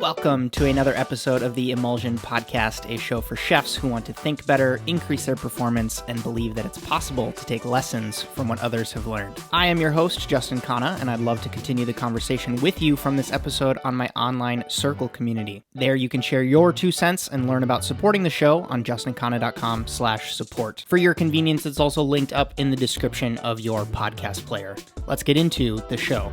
Welcome to another episode of the Emulsion Podcast, a show for chefs who want to think better, increase their performance, and believe that it's possible to take lessons from what others have learned. I am your host, Justin Khanna, and I'd love to continue the conversation with you from this episode on my online Circle community. There you can share your 2 cents and learn about supporting the show on justinkhanna.com/support. For your convenience, it's also linked up in the description of your podcast player. Let's get into the show.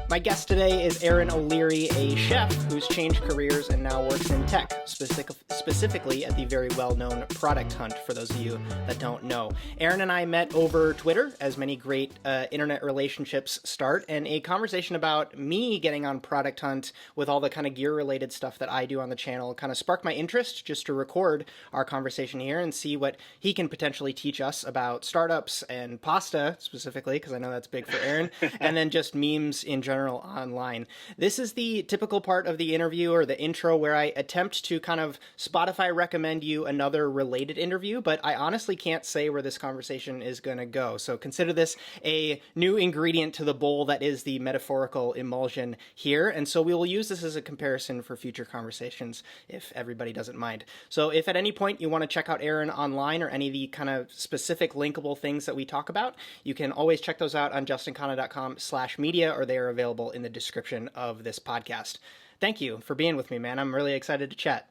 My guest today is Aaron O'Leary, a chef who's changed careers and now works in tech, specifically at the very well-known Product Hunt, for those of you that don't know. Aaron and I met over Twitter, as many great internet relationships start, and a conversation about me getting on Product Hunt with all the kind of gear-related stuff that I do on the channel kind of sparked my interest just to record our conversation here and see what he can potentially teach us about startups and pasta, specifically, because I know that's big for Aaron, and then just memes in general online. This is the typical part of the interview or the intro where I attempt to kind of Spotify recommend you another related interview, but I honestly can't say where this conversation is going to go. So consider this a new ingredient to the bowl that is the metaphorical emulsion here. And so we will use this as a comparison for future conversations if everybody doesn't mind. So if at any point you want to check out Aaron online or any of the kind of specific linkable things that we talk about, you can always check those out on justinkhanna.com/media, or they are available in the description of this podcast. Thank you for being with me, man. I'm really excited to chat.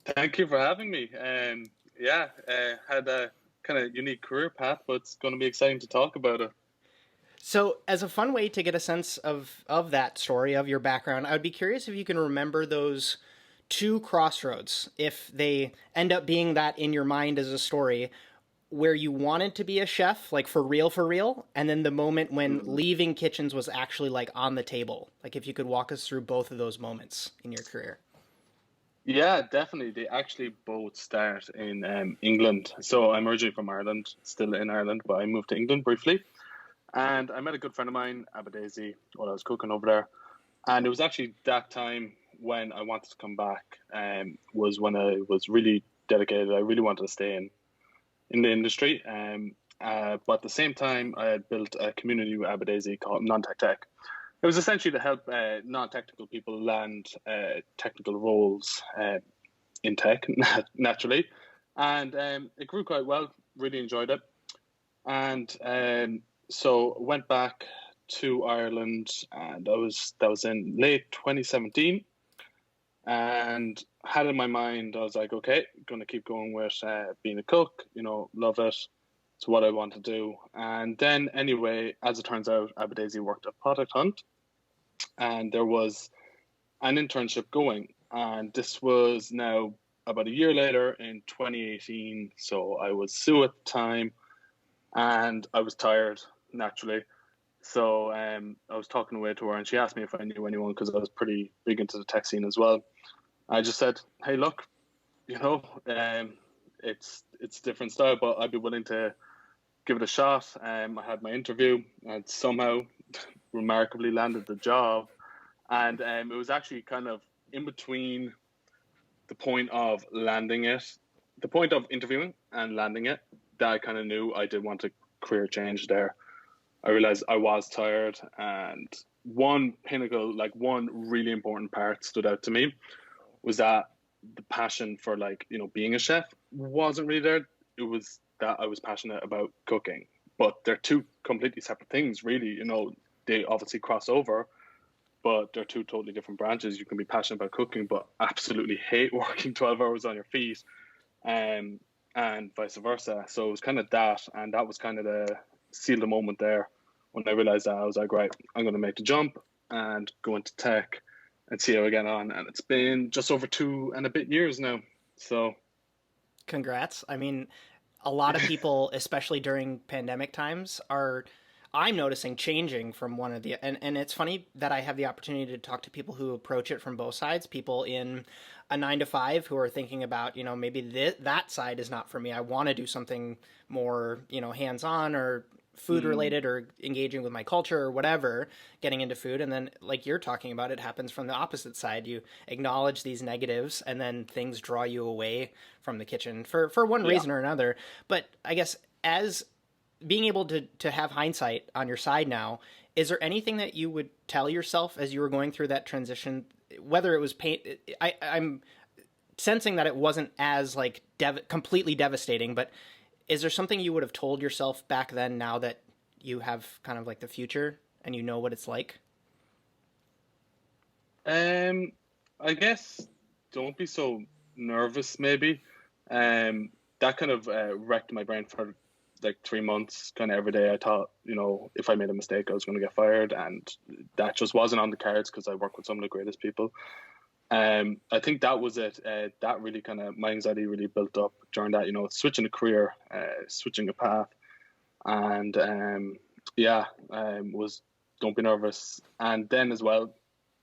Thank you for having me. Had a kind of unique career path, but it's going to be exciting to talk about it. So as a fun way to get a sense of that story, of your background, I would be curious if you can remember those 2 crossroads, if they end up being that in your mind as a story, where you wanted to be a chef, like for real, and then the moment when leaving kitchens was actually like on the table. Like if you could walk us through both of those moments in your career. Yeah, definitely. They actually both start in England. So I'm originally from Ireland, still in Ireland, but I moved to England briefly. And I met a good friend of mine, Abadesi, while I was cooking over there. And it was actually that time when I wanted to come back, was when I was really dedicated. I really wanted to stay in the industry. But at the same time, I had built a community with Abadesi called Non-Tech Tech. It was essentially to help non-technical people land technical roles in tech, naturally. And it grew quite well, really enjoyed it. And so went back to Ireland, and that was in late 2017. And had in my mind, I was like, okay, going to keep going with being a cook, love it. It's what I want to do. And then anyway, as it turns out, Abadesi worked at Product Hunt, and there was an internship going. And this was now about a year later in 2018. So I was Sue at the time, and I was tired, naturally. So I was talking away to her, and she asked me if I knew anyone, because I was pretty big into the tech scene as well. I just said, hey, look, it's a different style, but I'd be willing to give it a shot. I had my interview and somehow remarkably landed the job. And it was actually kind of in between the point of the point of interviewing and landing it, that I kind of knew I did want a career change there. I realized I was tired, and one really important part stood out to me was that the passion for being a chef wasn't really there. It was that I was passionate about cooking, but they're 2 completely separate things, really. They obviously cross over, but they're 2 totally different branches. You can be passionate about cooking, but absolutely hate working 12 hours on your feet, and vice versa. So it was kind of that, and that was kind of the seal the moment there. When I realized that, I was like, right, I'm going to make the jump and go into tech and see how I get on. And it's been just over 2 and a bit years now. So congrats. I mean, a lot of people, especially during pandemic times, I'm noticing changing from one of the, and it's funny that I have the opportunity to talk to people who approach it from both sides, people in a 9-to-5 who are thinking about, maybe that side is not for me. I want to do something more, hands-on or food related or engaging with my culture or whatever, getting into food. And then like you're talking about, it happens from the opposite side. You acknowledge these negatives and then things draw you away from the kitchen for one reason or another. But I guess as being able to have hindsight on your side now, Is there anything that you would tell yourself as you were going through that transition, whether it was pain? I'm sensing that it wasn't as like completely devastating, but is there something you would have told yourself back then, now that you have kind of like the future and you know what it's like? I guess don't be so nervous. Maybe that kind of wrecked my brain for like 3 months. Kind of every day, I thought, if I made a mistake, I was going to get fired, and that just wasn't on the cards because I work with some of the greatest people. I think that was it. That really kind of my anxiety really built up during that. Switching a career, switching a path, and was don't be nervous. And then as well,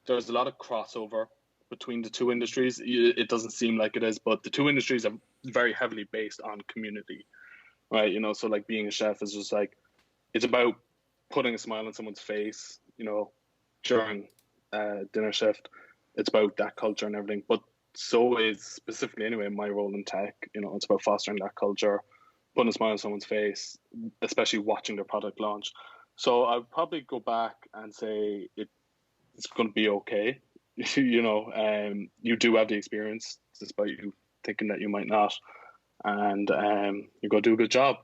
there's a lot of crossover between the two industries. It doesn't seem like it is, but the two industries are very heavily based on community, right? So like being a chef is just like, it's about putting a smile on someone's face, during dinner shift. It's about that culture and everything. But so is specifically anyway my role in tech. It's about fostering that culture, putting a smile on someone's face, especially watching their product launch. So I'd probably go back and say it's going to be okay. You do have the experience, despite you thinking that you might not, and you're going to do a good job.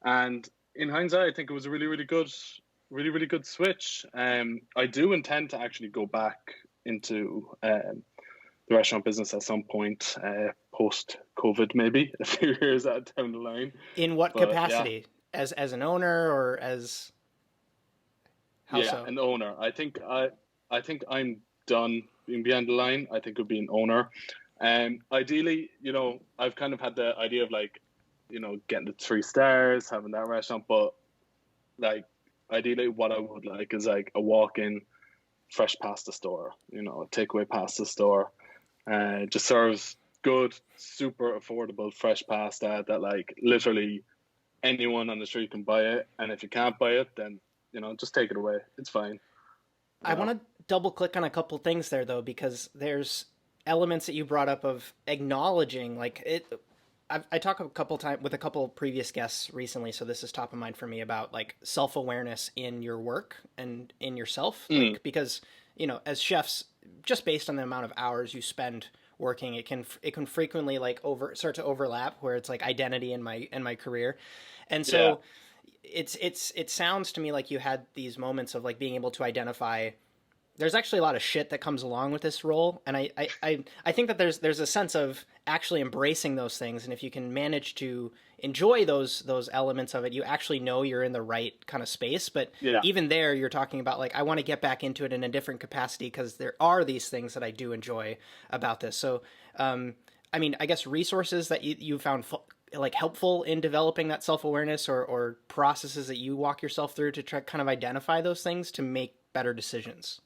And in hindsight, I think it was a really, really good switch. I do intend to actually go back into the restaurant business at some point, post COVID, maybe a few years down the line. In what capacity? Yeah. As an owner, or as how so? An owner. I think I'm done being behind the line. I think it would be an owner. Ideally, I've kind of had the idea of like, getting the 3 stars, having that restaurant, but like ideally what I would like is like a walk-in fresh pasta store, a takeaway pasta store, just serves good, super affordable fresh pasta that like literally anyone on the street can buy it. And if you can't buy it, then, just take it away. It's fine. I want to double click on a couple things there though, because there's elements that you brought up of acknowledging like it. I talked a couple times with a couple previous guests recently, so this is top of mind for me, about like self-awareness in your work and in yourself, like, because as chefs, just based on the amount of hours you spend working, it can frequently like start to overlap, where it's like identity in my career, and so it sounds to me like you had these moments of like being able to identify there's actually a lot of shit that comes along with this role, and I think that there's a sense of actually embracing those things, and if you can manage to enjoy those elements of it, you actually know you're in the right kind of space. But even there, you're talking about like, I want to get back into it in a different capacity because there are these things that I do enjoy about this. So I guess resources that you found like helpful in developing that self-awareness, or processes that you walk yourself through to try kind of identify those things to make better decisions.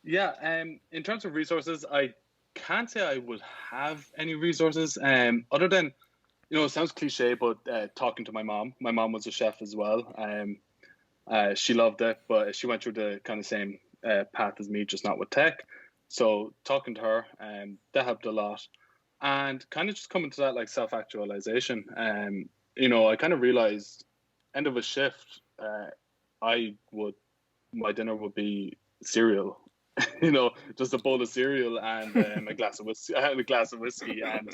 Yeah, in terms of resources, I can't say I would have any resources, other than, it sounds cliche, but talking to my mom. My mom was a chef as well. She loved it, but she went through the kind of same path as me, just not with tech. So talking to her, that helped a lot. And kind of just coming to that like self-actualization. I kind of realized end of a shift, my dinner would be cereal. Just a bowl of cereal and a glass of whiskey, and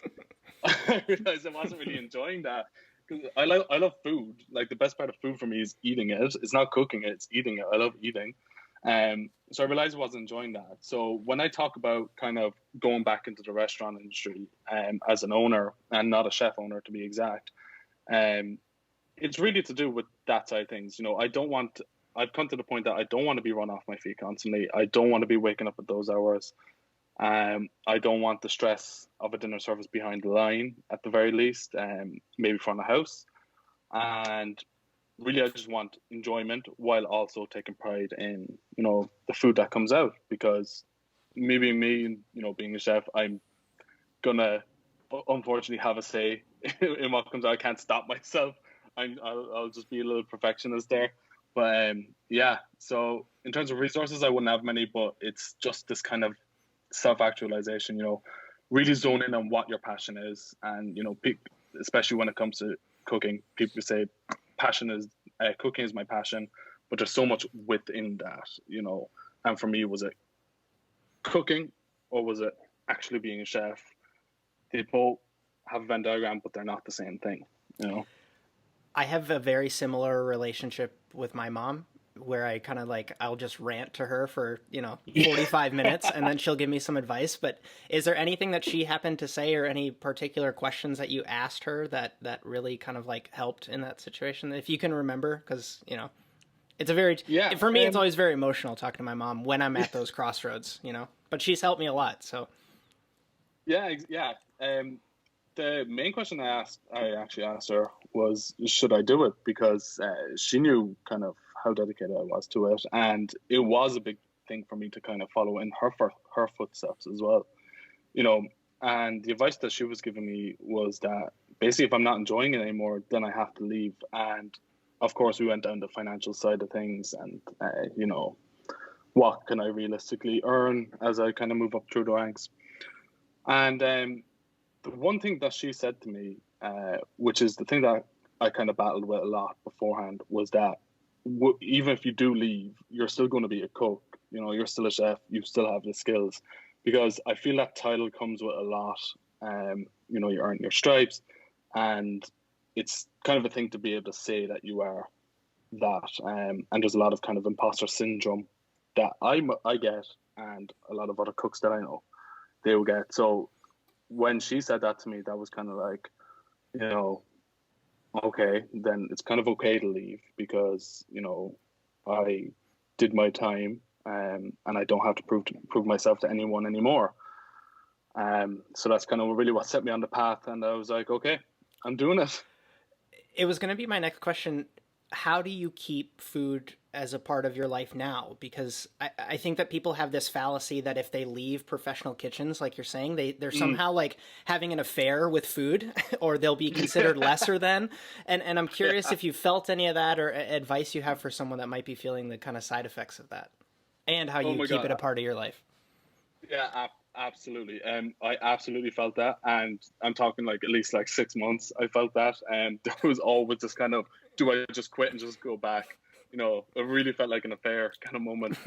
I realized I wasn't really enjoying that. Because I love food. Like the best part of food for me is eating it. It's not cooking it; it's eating it. I love eating. So I realized I wasn't enjoying that. So when I talk about kind of going back into the restaurant industry, as an owner and not a chef owner to be exact, it's really to do with that side of things. I've come to the point that I don't want to be run off my feet constantly. I don't want to be waking up at those hours. I don't want the stress of a dinner service behind the line, at the very least, maybe front of house. And really, I just want enjoyment while also taking pride in, the food that comes out. Because maybe me, being a chef, I'm going to unfortunately have a say in what comes out. I can't stop myself. I'll just be a little perfectionist there. But so in terms of resources, I wouldn't have many, but it's just this kind of self-actualization, really zone in on what your passion is. And, especially when it comes to cooking, people say cooking is my passion, but there's so much within that, And for me, was it cooking or was it actually being a chef? They both have a Venn diagram, but they're not the same thing. I have a very similar relationship with my mom where I kind of like, I'll just rant to her for, 45 minutes and then she'll give me some advice. But is there anything that she happened to say or any particular questions that you asked her that really kind of like helped in that situation? If you can remember, because, it's a very, for me, it's always very emotional talking to my mom when I'm at those crossroads, but she's helped me a lot. So. Yeah. The main question I actually asked her was, should I do it? Because she knew kind of how dedicated I was to it. And it was a big thing for me to kind of follow in her footsteps as well. And the advice that she was giving me was that basically if I'm not enjoying it anymore, then I have to leave. And of course, we went down the financial side of things and, what can I realistically earn as I kind of move up through the ranks. And the one thing that she said to me, which is the thing that I kind of battled with a lot beforehand, was that even if you do leave, you're still going to be a cook. You're still a chef. You still have the skills, because I feel that title comes with a lot. You earn your stripes, and it's kind of a thing to be able to say that you are that. And there's a lot of kind of imposter syndrome that I get, and a lot of other cooks that I know they will get. So when she said that to me, that was kind of like, okay, then it's kind of okay to leave because, I did my time and I don't have to prove myself to anyone anymore. So that's kind of really what set me on the path. And I was like, okay, I'm doing it. It was going to be my next question. How do you keep food as a part of your life now? Because I think that people have this fallacy that if they leave professional kitchens, like you're saying, they're somehow like having an affair with food or they'll be considered lesser than. And I'm curious if you felt any of that or advice you have for someone that might be feeling the kind of side effects of that and how you keep it a part of your life. Yeah, absolutely. I absolutely felt that. And I'm talking like at least like 6 months I felt that. And there was always this kind of, do I just quit and just go back? It really felt like an affair kind of moment.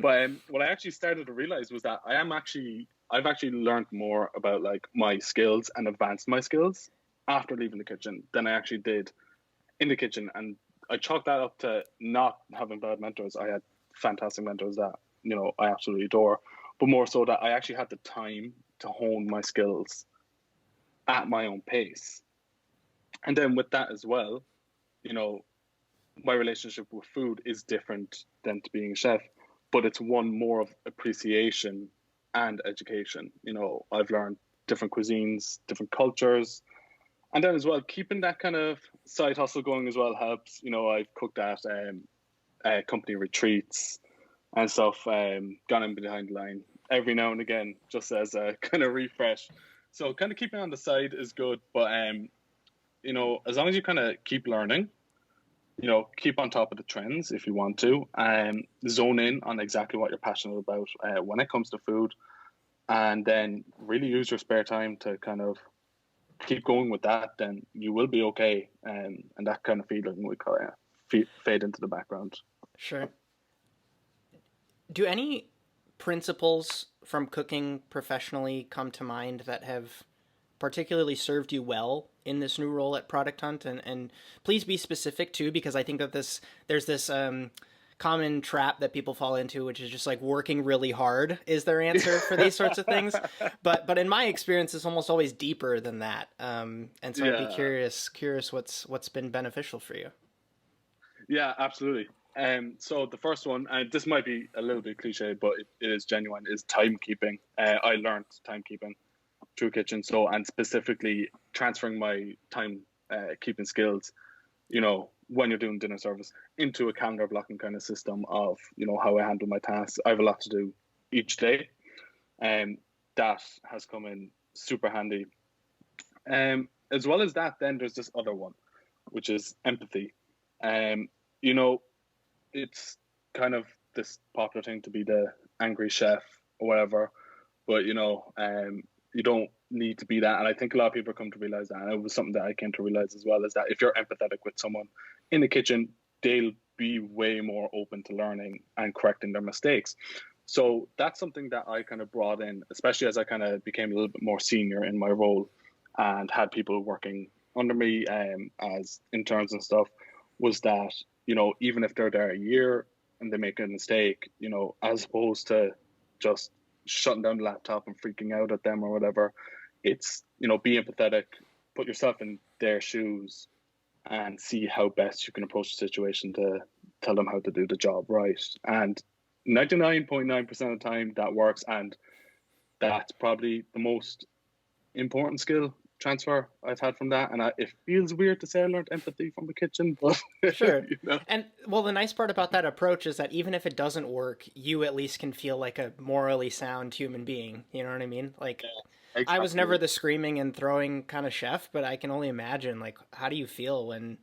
But what I actually started to realize was that I've actually learned more about like my skills and advanced my skills after leaving the kitchen than I actually did in the kitchen. And I chalked that up to not having bad mentors. I had fantastic mentors that, I absolutely adore, but more so that I actually had the time to hone my skills at my own pace. And then with that as well, my relationship with food is different than to being a chef, but it's one more of appreciation and education. I've learned different cuisines, different cultures, and then as well, keeping that kind of side hustle going as well helps. I've cooked at company retreats and stuff, gone in behind the line every now and again, just as a kind of refresh. So kind of keeping on the side is good, but as long as you kind of keep learning, keep on top of the trends if you want to, zone in on exactly what you're passionate about when it comes to food, and then really use your spare time to kind of keep going with that, then you will be okay. And that kind of feeling will kind of fade into the background. Sure. Do any principles from cooking professionally come to mind that have particularly served you well in this new role at Product Hunt? And please be specific too, because I think that there's this common trap that people fall into, which is just like working really hard is their answer for these sorts of things. But in my experience, it's almost always deeper than that. And so I'd be curious what's been beneficial for you. Yeah, absolutely. So the first one, and this might be a little bit cliche, but it is genuine, is timekeeping. I learned timekeeping through kitchen. So, and specifically transferring my time keeping skills, when you're doing dinner service, into a calendar blocking kind of system of, how I handle my tasks. I have a lot to do each day. And that has come in super handy. As well as that, then there's this other one, which is empathy. It's kind of this popular thing to be the angry chef or whatever, but you don't need to be that. And I think a lot of people come to realize that. And it was something that I came to realize as well, is that if you're empathetic with someone in the kitchen, they'll be way more open to learning and correcting their mistakes. So that's something that I kind of brought in, especially as I kind of became a little bit more senior in my role and had people working under me as interns and stuff, was that, you know, even if they're there a year and they make a mistake, you know, as opposed to just shutting down the laptop and freaking out at them or whatever, it's, you know, be empathetic, put yourself in their shoes and see how best you can approach the situation to tell them how to do the job right. And 99.9% of the time that works, and that's probably the most important skill transfer I've had from that. And it feels weird to say I learned empathy from the kitchen, but Sure. you know. And well, the nice part about that approach is that even if it doesn't work, you at least can feel like a morally sound human being. You know what I mean? Like, Yeah, I was never exactly. the screaming and throwing kind of chef, but I can only imagine, like, how do you feel when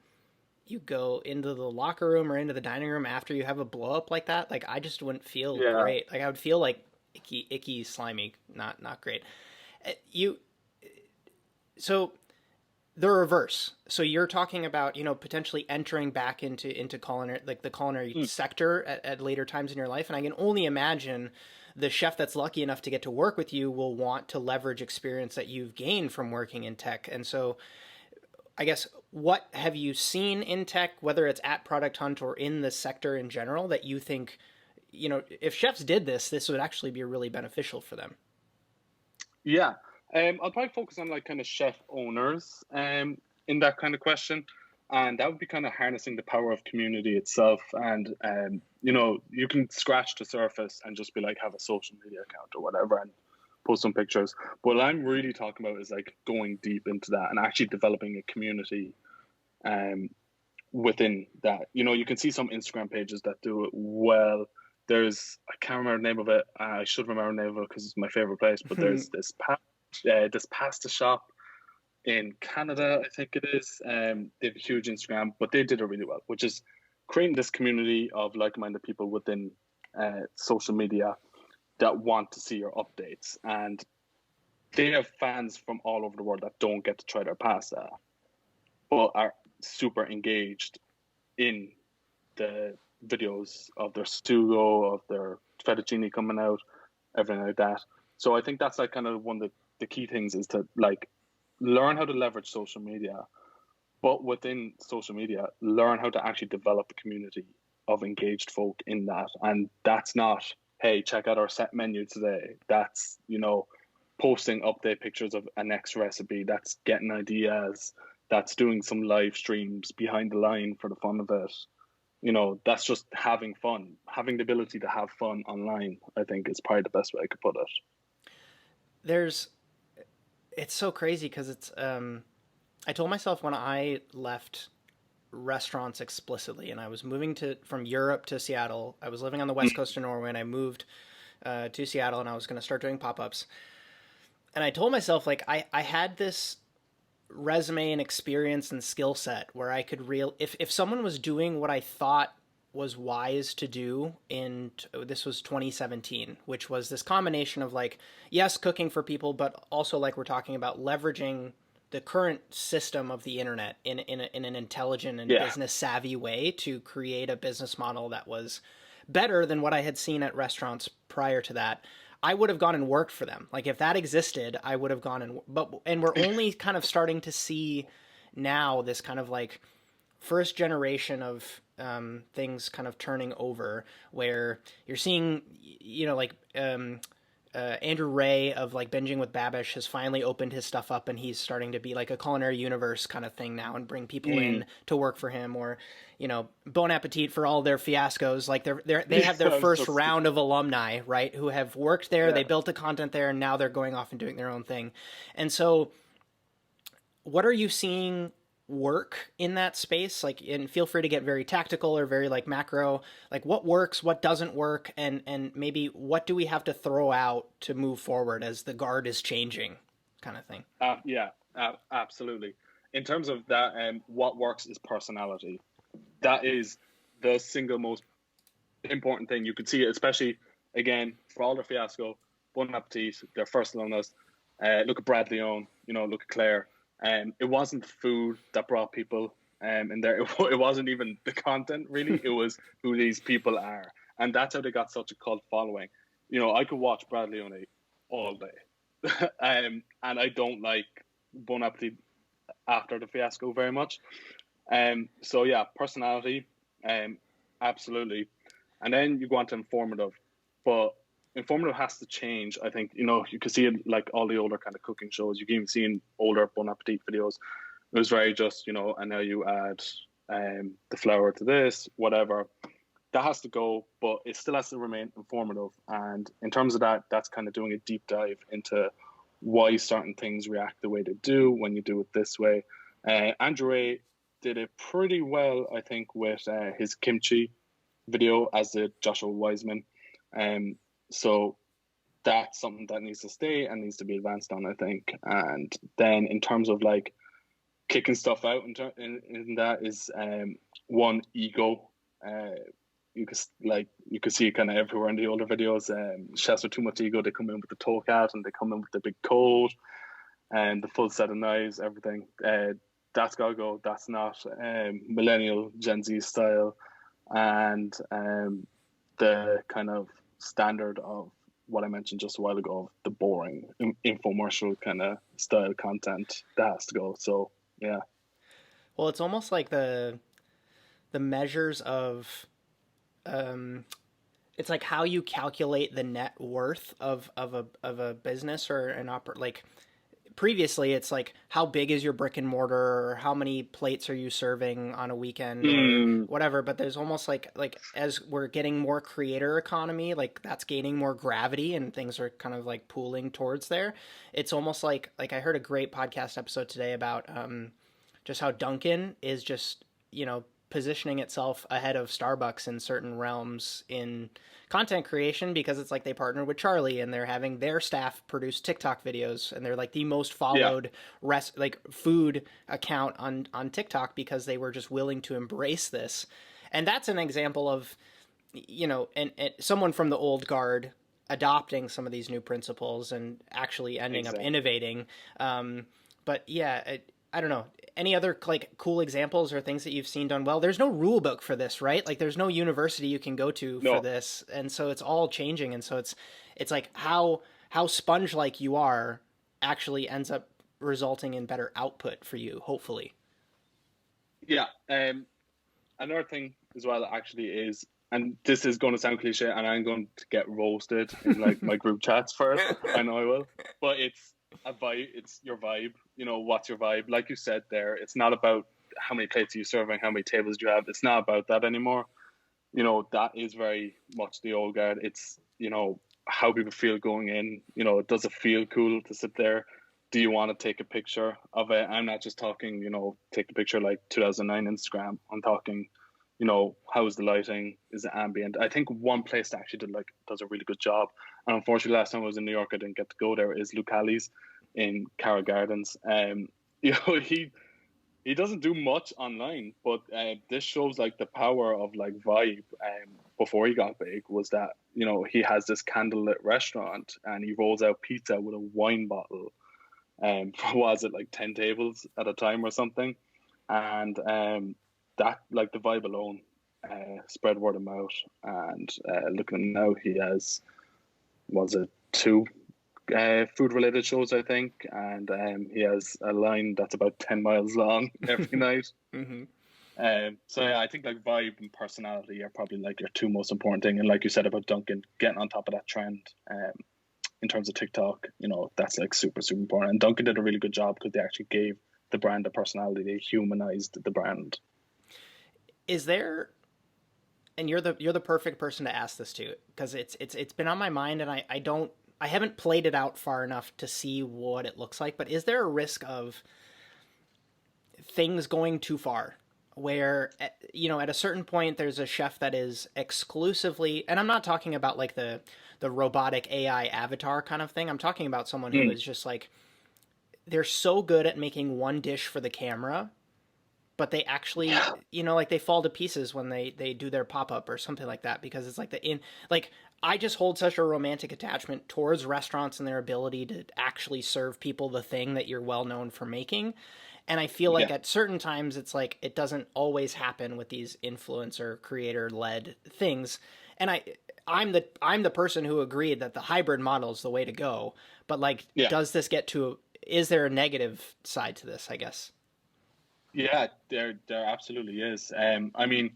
you go into the locker room or into the dining room after you have a blow up like that? Like, I just wouldn't feel Yeah. great. Like, I would feel like icky, slimy, not great. You so the reverse. So you're talking about, you know, potentially entering back into culinary, like the culinary Mm. sector at later times in your life, and I can only imagine the chef that's lucky enough to get to work with you will want to leverage experience that you've gained from working in tech. And so I guess, what have you seen in tech, whether it's at Product Hunt or in the sector in general, that you think, you know, if chefs did this would actually be really beneficial for them? Yeah. I'll probably focus on like kind of chef owners in that kind of question. And that would be kind of harnessing the power of community itself. And, you know, you can scratch the surface and just be like, have a social media account or whatever and post some pictures. What I'm really talking about is like going deep into that and actually developing a community um, within that. You know, you can see some Instagram pages that do it well. There's, I can't remember the name of it. I should remember the name of it because it's my favorite place. But there's this pasta shop in Canada, I think it is. They have a huge Instagram, but they did it really well, which is creating this community of like-minded people within social media that want to see your updates. And they have fans from all over the world that don't get to try their pasta, but are super engaged in the videos of their sugo, of their fettuccine coming out, everything like that. So I think that's like kind of one of the key things is to like learn how to leverage social media, but within social media, learn how to actually develop a community of engaged folk in that. And that's not, hey, check out our set menu today. That's, you know, posting update pictures of a next recipe. That's getting ideas. That's doing some live streams behind the line for the fun of it. You know, that's just having fun. Having the ability to have fun online, I think, is probably the best way I could put it. There's It's so crazy because it's I told myself when I left restaurants explicitly and I was moving to from Europe to Seattle. I was living on the west coast of Norway and I moved to Seattle and I was going to start doing pop-ups. And I told myself, like, I had this resume and experience and skill set where I could if someone was doing what I thought was wise to do this was 2017, which was this combination of, like, yes, cooking for people, but also, like we're talking about, leveraging the current system of the internet in an intelligent and Yeah. business savvy way to create a business model that was better than what I had seen at restaurants prior to that. I would have gone and worked for them. Like, if that existed, I would have gone and we're only kind of starting to see now this kind of like first generation of things kind of turning over, where you're seeing, you know, like Andrew Ray of like Binging with Babish has finally opened his stuff up and he's starting to be like a culinary universe kind of thing now and bring people in to work for him. Or, you know, Bon Appetit, for all their fiascos, like they have their first round of alumni, right, who have worked there, they built the content there, and now they're going off and doing their own thing. And so what are you seeing work in that space? Like, and feel free to get very tactical or very like macro, like what works, what doesn't work, and maybe what do we have to throw out to move forward as the guard is changing, kind of thing. Yeah, absolutely. In terms of that, what works is personality. That is the single most important thing. You could see it, especially, again, for all their fiasco, Bon Appetit, their first alumnus. Look at Brad Leone, you know, look at Claire. It wasn't food that brought people and there it wasn't even the content really; it was who these people are, and that's how they got such a cult following. You know, I could watch Brad Leone all day, and I don't like Bon Appetit after the fiasco very much. So yeah, personality, absolutely, and then you go on to informative, but informative has to change. I think, you know, you can see it like all the older kind of cooking shows. You can even see in older Bon Appetit videos. It was very just, you know, and now you add the flour to this, whatever. That has to go, but it still has to remain informative. And in terms of that, that's kind of doing a deep dive into why certain things react the way they do when you do it this way. Andrew A did it pretty well, I think, with his kimchi video, as did Joshua Wiseman. So that's something that needs to stay and needs to be advanced on, I think. And then in terms of like kicking stuff out in that is one, ego. You could see it kind of everywhere in the older videos. Chefs with too much ego, they come in with the toque out and they come in with the big coat and the full set of knives, everything. That's gotta go. That's not millennial Gen Z style, and the kind of standard of what I mentioned just a while ago, of the boring infomercial kind of style content, that has to go. So yeah. Well, it's almost like the measures of it's like how you calculate the net worth of a business or an like previously it's like how big is your brick and mortar, or how many plates are you serving on a weekend or whatever. But there's almost like as we're getting more creator economy, like that's gaining more gravity and things are kind of like pooling towards there. It's almost like I heard a great podcast episode today about just how Dunkin' is just, you know, positioning itself ahead of Starbucks in certain realms in content creation, because it's like they partnered with Charlie and they're having their staff produce TikTok videos, and they're like the most followed food account on TikTok because they were just willing to embrace this. And that's an example of, you know, and someone from the old guard adopting some of these new principles and actually ending up innovating. But yeah, I don't know. Any other like cool examples or things that you've seen done well? There's no rule book for this, right? Like there's no university you can go to for this. And so it's all changing. And so it's like how sponge like you are actually ends up resulting in better output for you, hopefully. Yeah. Another thing as well actually is, and this is going to sound cliche and I'm going to get roasted in like my group chats first. I know I will, but it's a vibe. It's your vibe. You know, what's your vibe? Like you said there, it's not about how many plates are you serving, how many tables do you have. It's not about that anymore. You know, that is very much the old guard. It's, you know, how people feel going in. You know, does it feel cool to sit there? Do you want to take a picture of it? I'm not just talking, you know, take a picture like 2009 Instagram. I'm talking, you know, how's the lighting? Is it ambient? I think one place that actually does a really good job, and unfortunately last time I was in New York I didn't get to go there, is Lucali's in Carroll Gardens. You know, he doesn't do much online, but this shows like the power of like vibe. Before he got big, was that, you know, he has this candlelit restaurant and he rolls out pizza with a wine bottle. Was it like 10 tables at a time or something? And that, like the vibe alone, spread word of mouth. And looking at him now, he has, was it 2 food related shows, I think, and he has a line that's about 10 miles long every night. So yeah, I think like vibe and personality are probably like your 2 most important thing. And like you said about Duncan, getting on top of that trend in terms of TikTok, you know, that's like super important. And Duncan did a really good job because they actually gave the brand a personality. They humanized the brand. Is there, and you're the perfect person to ask this to, because it's been on my mind, and I haven't played it out far enough to see what it looks like, but is there a risk of things going too far where, you know, at a certain point there's a chef that is exclusively, and I'm not talking about like the robotic AI avatar kind of thing. I'm talking about someone who is just like, they're so good at making one dish for the camera, but they actually, you know, like they fall to pieces when they do their pop-up or something like that, because it's like I just hold such a romantic attachment towards restaurants and their ability to actually serve people the thing that you're well known for making. And I feel like Yeah. at certain times it's like it doesn't always happen with these influencer creator led things. And I'm the person who agreed that the hybrid model is the way to go. But like, Yeah. does this get to is there a negative side to this, I guess? Yeah, there absolutely is. I mean,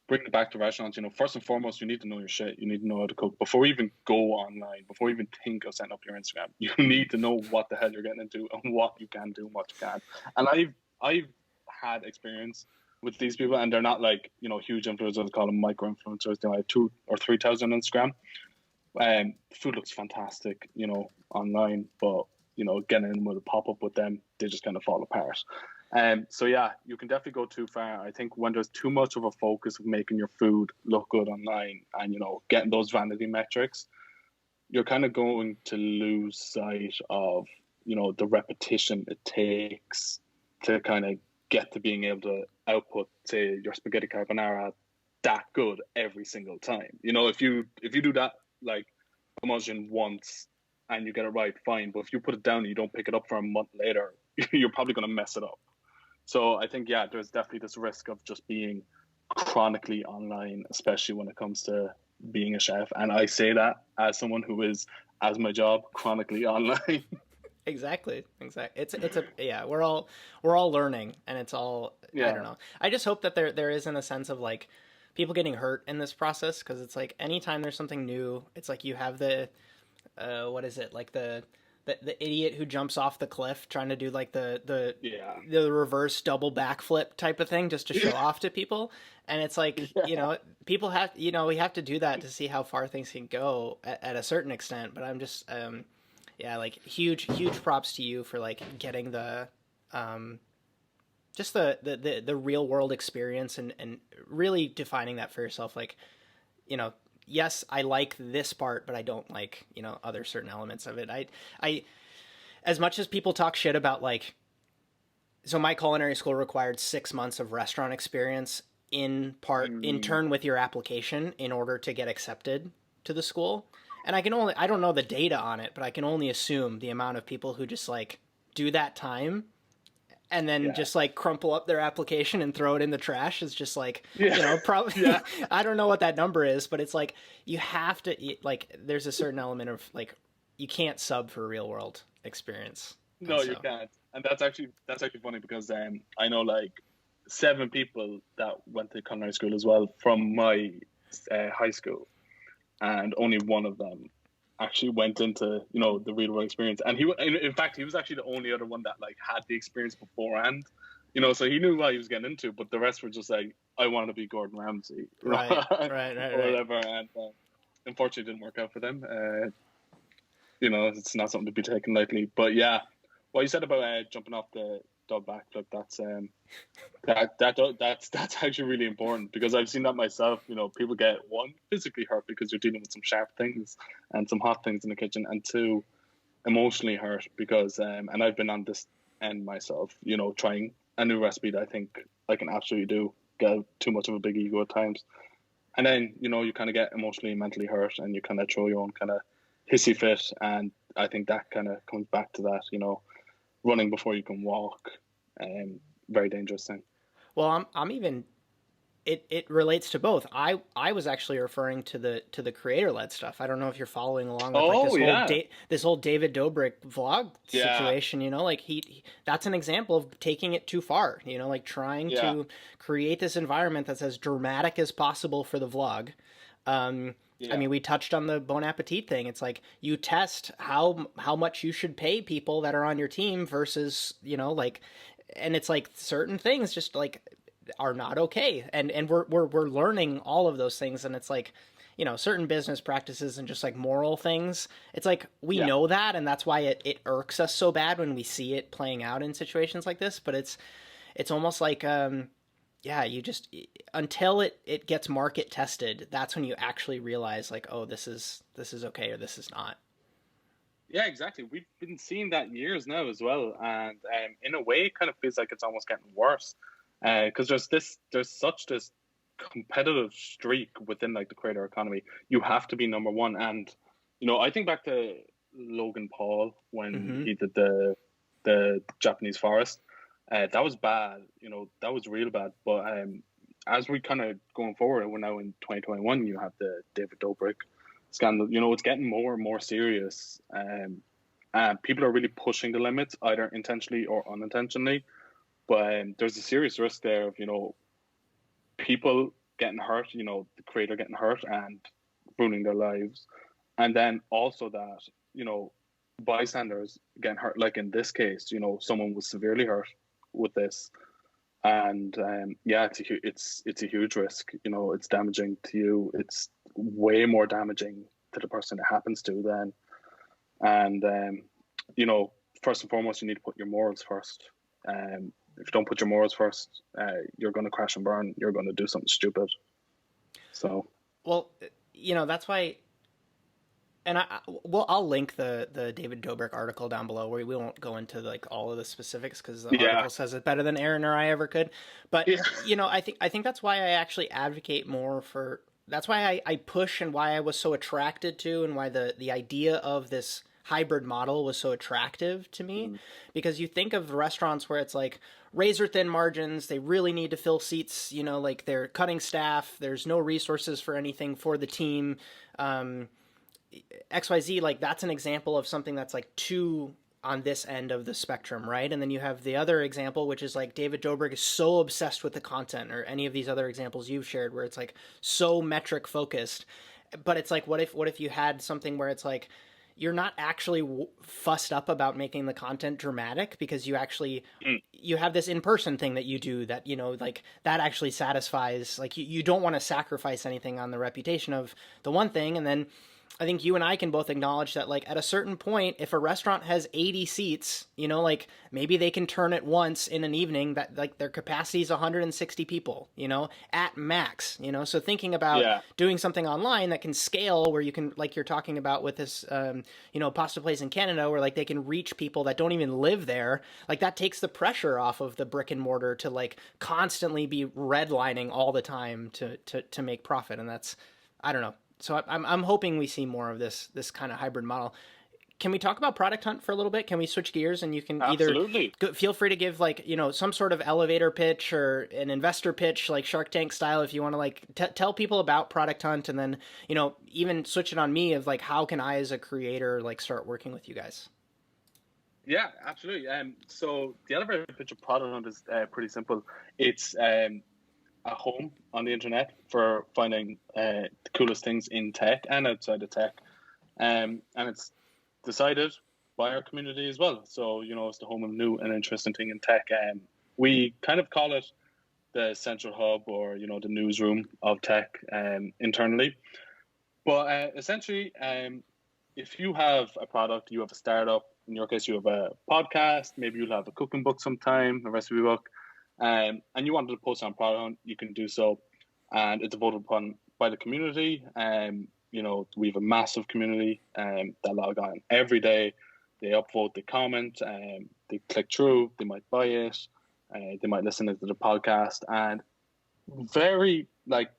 bringing it back to restaurants, first and foremost, you need to know your shit. You need to know how to cook before you even go online, before you even think of setting up your Instagram. You need to know what the hell you're getting into and what you can do and what you can't. And I've had experience with these people, and they're not like huge influencers. They call them micro influencers. They have 2,000 or 3,000 on Instagram. Food looks fantastic, online, but getting in with a pop up with them, they just kind of fall apart. So yeah, you can definitely go too far. I think when there's too much of a focus of making your food look good online and getting those vanity metrics, you're kind of going to lose sight of the repetition it takes to kind of get to being able to output, say, your spaghetti carbonara that good every single time. If you do that like emulsion once and you get it right, fine. But if you put it down and you don't pick it up for a month later, you're probably going to mess it up. So I think, yeah, there's definitely this risk of just being chronically online, especially when it comes to being a chef. And I say that as someone who is, as my job, chronically online. Exactly. Yeah, we're all learning, and it's all, I don't Yeah. know. I just hope that there isn't a sense of like people getting hurt in this process, because it's like anytime there's something new, it's like you have the what is it, like the idiot who jumps off the cliff trying to do like Yeah. the reverse double backflip type of thing just to show off to people. And it's like, people have, we have to do that to see how far things can go at a certain extent. But I'm just yeah, like huge props to you for like getting the just the real world experience, and really defining that for yourself. Like, yes, I like this part, but I don't like, other certain elements of it. I, as much as people talk shit about like, so my culinary school required 6 months of restaurant experience in turn with your application in order to get accepted to the school. And I don't know the data on it, but I can only assume the amount of people who just like do that time and then just like crumple up their application and throw it in the trash is just like, probably, I don't know what that number is, but it's like, you have to, like, there's a certain element of like, you can't sub for real world experience. No, you can't. And that's actually funny because I know like 7 people that went to culinary school as well from my high school, and only one of them actually went into the real world experience. And in fact, he was actually the only other one that like had the experience beforehand. So he knew what he was getting into, but the rest were just like, I want to be Gordon Ramsay, right, or whatever. And unfortunately, it didn't work out for them. It's not something to be taken lightly. But yeah, what you said about jumping off the dog backflip, that's actually really important, because I've seen that myself. People get, one, physically hurt because you're dealing with some sharp things and some hot things in the kitchen, and 2, emotionally hurt because and I've been on this end myself, trying a new recipe that I think I can absolutely do, get too much of a big ego at times, and then you kind of get emotionally and mentally hurt, and you kind of throw your own kind of hissy fit. And I think that kind of comes back to that, running before you can walk, very dangerous thing. Well, I'm even, it relates to both. I was actually referring to the creator led stuff. I don't know if you're following along with like this whole David Dobrik vlog situation. Like that's an example of taking it too far. Like trying to create this environment that's as dramatic as possible for the vlog. I mean, we touched on the Bon Appetit thing. It's like you test how much you should pay people that are on your team versus like, and it's like certain things just like are not okay, and we're learning all of those things, and it's like certain business practices and just like moral things. It's like we know that, and that's why it irks us so bad when we see it playing out in situations like this. But it's almost like you just, until it gets market tested, that's when you actually realize like, oh, this is okay or this is not. Yeah, exactly. We've been seeing that years now as well, and in a way, it kind of feels like it's almost getting worse, because there's such this competitive streak within like the creator economy. You have to be number one, and I think back to Logan Paul when he did the Japanese forest. That was bad, that was real bad. But as we kind of going forward, we're now in 2021. You have the David Dobrik scandal. It's getting more and more serious. People are really pushing the limits, either intentionally or unintentionally. But there's a serious risk there of people getting hurt. The creator getting hurt and ruining their lives, and then also that bystanders getting hurt. Like in this case, someone was severely hurt with this, and it's a huge risk. It's damaging to you. It's way more damaging to the person it happens to then. And first and foremost, you need to put your morals first. If you don't put your morals first, you're going to crash and burn. You're going to do something stupid. So, well, that's why. And I'll link the David Dobrik article down below, where we won't go into like all of the specifics because the article says it better than Aaron or I ever could. But I think that's why I actually advocate more for. That's why I push, and why I was so attracted to, and why the idea of this hybrid model was so attractive to me. Because you think of restaurants where it's like razor thin margins, they really need to fill seats, like they're cutting staff, there's no resources for anything for the team, XYZ. Like that's an example of something that's like too on this end of the spectrum, right? And then you have the other example, which is like David Dobrik is so obsessed with the content, or any of these other examples you've shared where it's like so metric focused. But it's like, what if you had something where it's like, you're not actually fussed up about making the content dramatic, because you actually, you have this in-person thing that you do that, like that actually satisfies, like you don't want to sacrifice anything on the reputation of the one thing. And then I think you and I can both acknowledge that, like, at a certain point, if a restaurant has 80 seats, like maybe they can turn it once in an evening that like their capacity is 160 people, at max, so thinking about doing something online that can scale, where you can, like you're talking about with this, pasta place in Canada, where like they can reach people that don't even live there. Like that takes the pressure off of the brick and mortar to like constantly be redlining all the time to make profit. And that's, I don't know. So I'm hoping we see more of this kind of hybrid model. Can we talk about Product Hunt for a little bit? Can we switch gears, and you can Absolutely. feel free to give like, some sort of elevator pitch or an investor pitch, like Shark Tank style, if you want to like tell people about Product Hunt, and then, even switch it on me of like, how can I as a creator like start working with you guys? Yeah, absolutely. So the elevator pitch of Product Hunt is pretty simple. It's a home on the internet for finding the coolest things in tech and outside of tech, and it's decided by our community as well. So it's the home of new and interesting thing in tech. We kind of call it the central hub, or the newsroom of tech internally. But essentially, if you have a product, you have a startup. In your case, you have a podcast. Maybe you'll have a cooking book sometime, a recipe book. And you wanted to post on Product Hunt, you can do so, and it's voted upon by the community. We have a massive community that log on every day. They upvote, they comment, they click through, they might buy it, they might listen to the podcast, and very like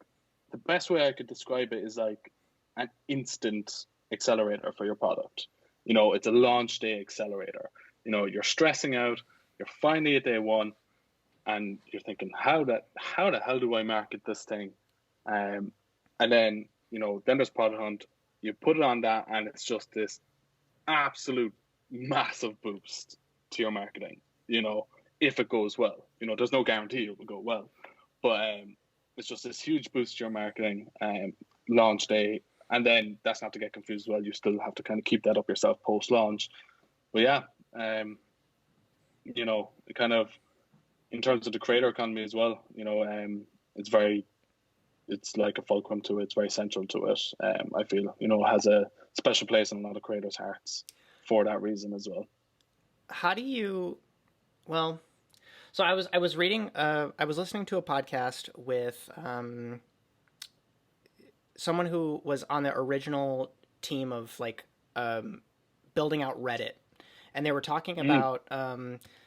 the best way I could describe it is like an instant accelerator for your product. It's a launch day accelerator. You're stressing out, you're finally at day one, and you're thinking, how the hell do I market this thing? And then, then there's Product Hunt. You put it on that, and it's just this absolute massive boost to your marketing, if it goes well. There's no guarantee it will go well. But it's just this huge boost to your marketing launch day. And then that's not to get confused as well. You still have to kind of keep that up yourself post-launch. But yeah, it kind of, in terms of the creator economy as well, it's like a fulcrum to it. It's very central to it. I feel, it has a special place in a lot of creators' hearts for that reason as well. How do you, well, so I was reading, I was listening to a podcast with someone who was on the original team of like building out Reddit. And they were talking about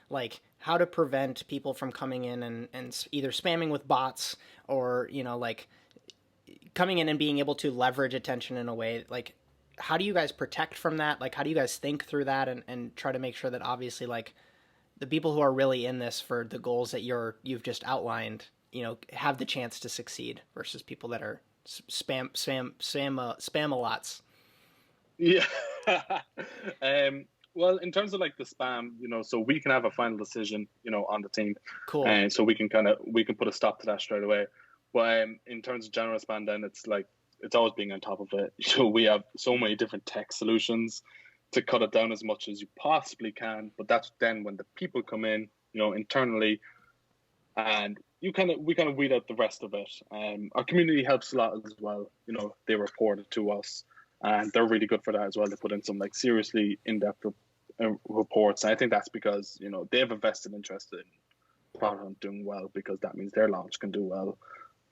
like how to prevent people from coming in and either spamming with bots, or, like coming in and being able to leverage attention in a way. Like, how do you guys protect from that? Like, how do you guys think through that and try to make sure that obviously like the people who are really in this for the goals that you've just outlined, have the chance to succeed versus people that are spam-a-lots. Yeah. Well, in terms of like the spam, so we can have a final decision, on the team, Cool. and so we can put a stop to that straight away. But in terms of general spam, then it's like it's always being on top of it. We have so many different tech solutions to cut it down as much as you possibly can. But that's then when the people come in, internally, and we kind of weed out the rest of it. Our community helps a lot as well. They report it to us, and they're really good for that as well. They put in some like seriously in-depth reports, and I think that's because they have a vested interest in Product Hunt doing well, because that means their launch can do well.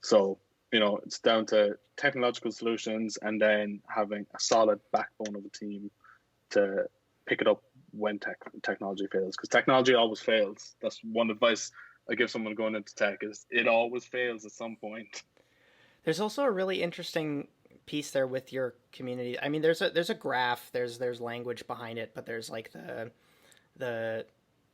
So it's down to technological solutions and then having a solid backbone of a team to pick it up when technology fails, because technology always fails. That's one advice I give someone going into tech, is it always fails at some point. There's also a really interesting piece there with your community. I mean, there's a graph, there's language behind it, but there's like the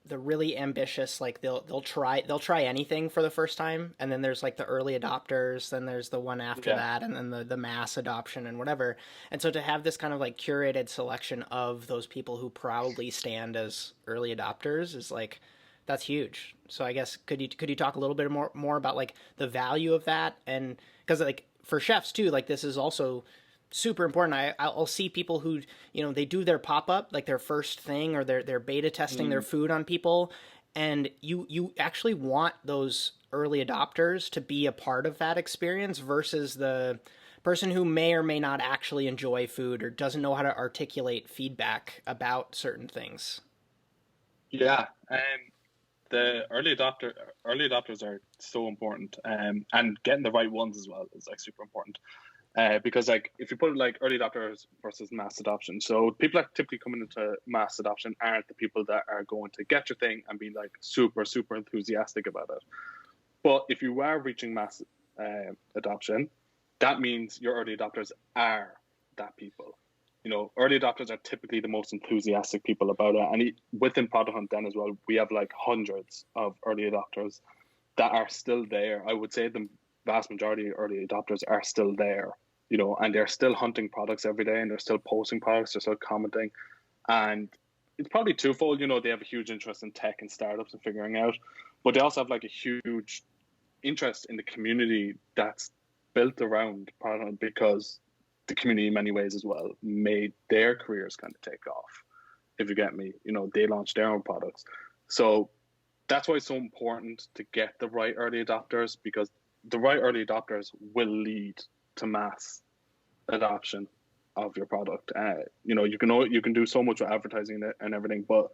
really ambitious, like they'll try anything for the first time, and then there's like the early adopters, then there's the one after that, and then the mass adoption and whatever. And so to have this kind of like curated selection of those people who proudly stand as early adopters is like, that's huge. So I guess could you talk a little bit more about like the value of that? And because like for chefs too, like this is also super important. I'll see people who, they do their pop-up, like their first thing, or they're beta testing their food on people. And you actually want those early adopters to be a part of that experience versus the person who may or may not actually enjoy food or doesn't know how to articulate feedback about certain things. Yeah. The early adopters are so important, and getting the right ones as well is like super important. Because like if you put it like early adopters versus mass adoption, so people that typically coming into mass adoption aren't the people that are going to get your thing and be like super enthusiastic about it. But if you are reaching mass adoption, that means your early adopters are that people. Early adopters are typically the most enthusiastic people about it, and within Product Hunt then as well, we have like hundreds of early adopters that are still there. I would say the vast majority of early adopters are still there. And they're still hunting products every day, and they're still posting products, they're still commenting. And it's probably twofold. They have a huge interest in tech and startups and figuring out, but they also have like a huge interest in the community that's built around Product Hunt, because the community in many ways as well made their careers kind of take off. If you get me, they launched their own products. So that's why it's so important to get the right early adopters, because the right early adopters will lead to mass adoption of your product. You can do so much with advertising and everything, but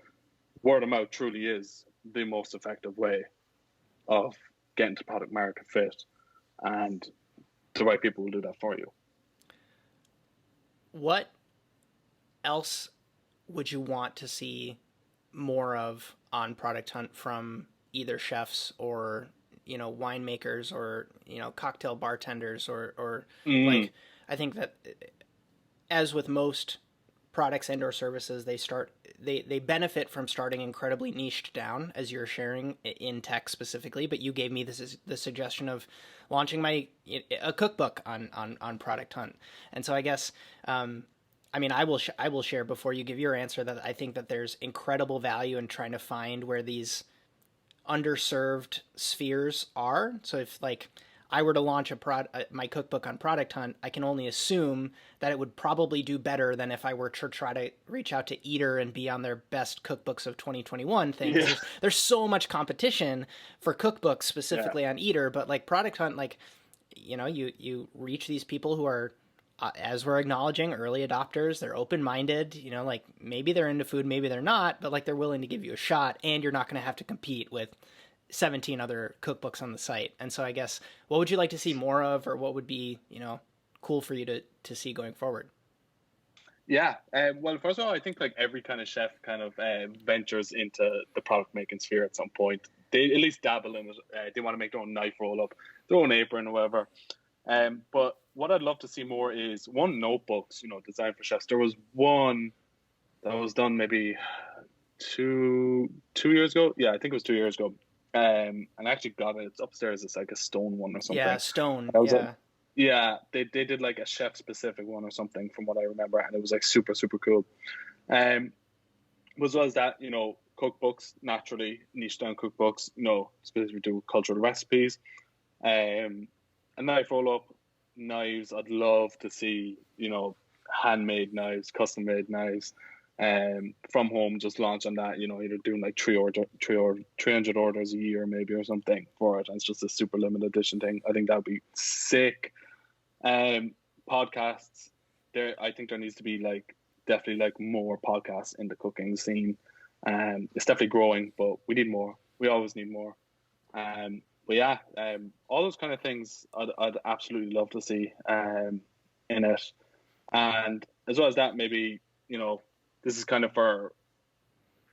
word of mouth truly is the most effective way of getting to product market fit, and the right people will do that for you. What else would you want to see more of on Product Hunt from either chefs or winemakers or cocktail bartenders or like, I think that as with most products and or services, they benefit from starting incredibly niched down, as you're sharing in tech specifically, but you gave me the suggestion of launching a cookbook on Product Hunt. And so I guess I will share before you give your answer that I think that there's incredible value in trying to find where these underserved spheres are. So if like I were to launch my cookbook on Product Hunt, I can only assume that it would probably do better than if I were to try to reach out to Eater and be on their best cookbooks of 2021 things. Yeah. There's so much competition for cookbooks specifically on Eater, but like Product Hunt, like, you reach these people who are, as we're acknowledging, early adopters. They're open-minded, like maybe they're into food, maybe they're not, but like they're willing to give you a shot, and you're not going to have to compete with 17 other cookbooks on the site. And so I guess, what would you like to see more of, or what would be, cool for you to see going forward? Yeah. Well, first of all, I think like every kind of chef kind of ventures into the product making sphere at some point. They at least dabble in it. They want to make their own knife roll up, their own apron or whatever. But what I'd love to see more is notebooks, designed for chefs. There was one that was done maybe two years ago. Yeah, I think it was 2 years ago. And I actually got it. It's upstairs. It's like a stone one or Yeah, something. stone. I was like, Yeah. yeah, they did like a chef specific one or something from what I remember, and it was like super super cool. Um, as well as that, cookbooks naturally niche down cookbooks, specifically do cultural recipes. A knife roll up, knives. I'd love to see, handmade knives, custom made knives. From home, just launch on that. Either doing like 300 orders a year maybe or something for it. And it's just a super limited edition thing. I think that'd be sick. Podcasts. I think there needs to be definitely more podcasts in the cooking scene. It's definitely growing, but we need more. We always need more. But yeah, all those kind of things I'd absolutely love to see in it. And as well as that, maybe, this is kind of for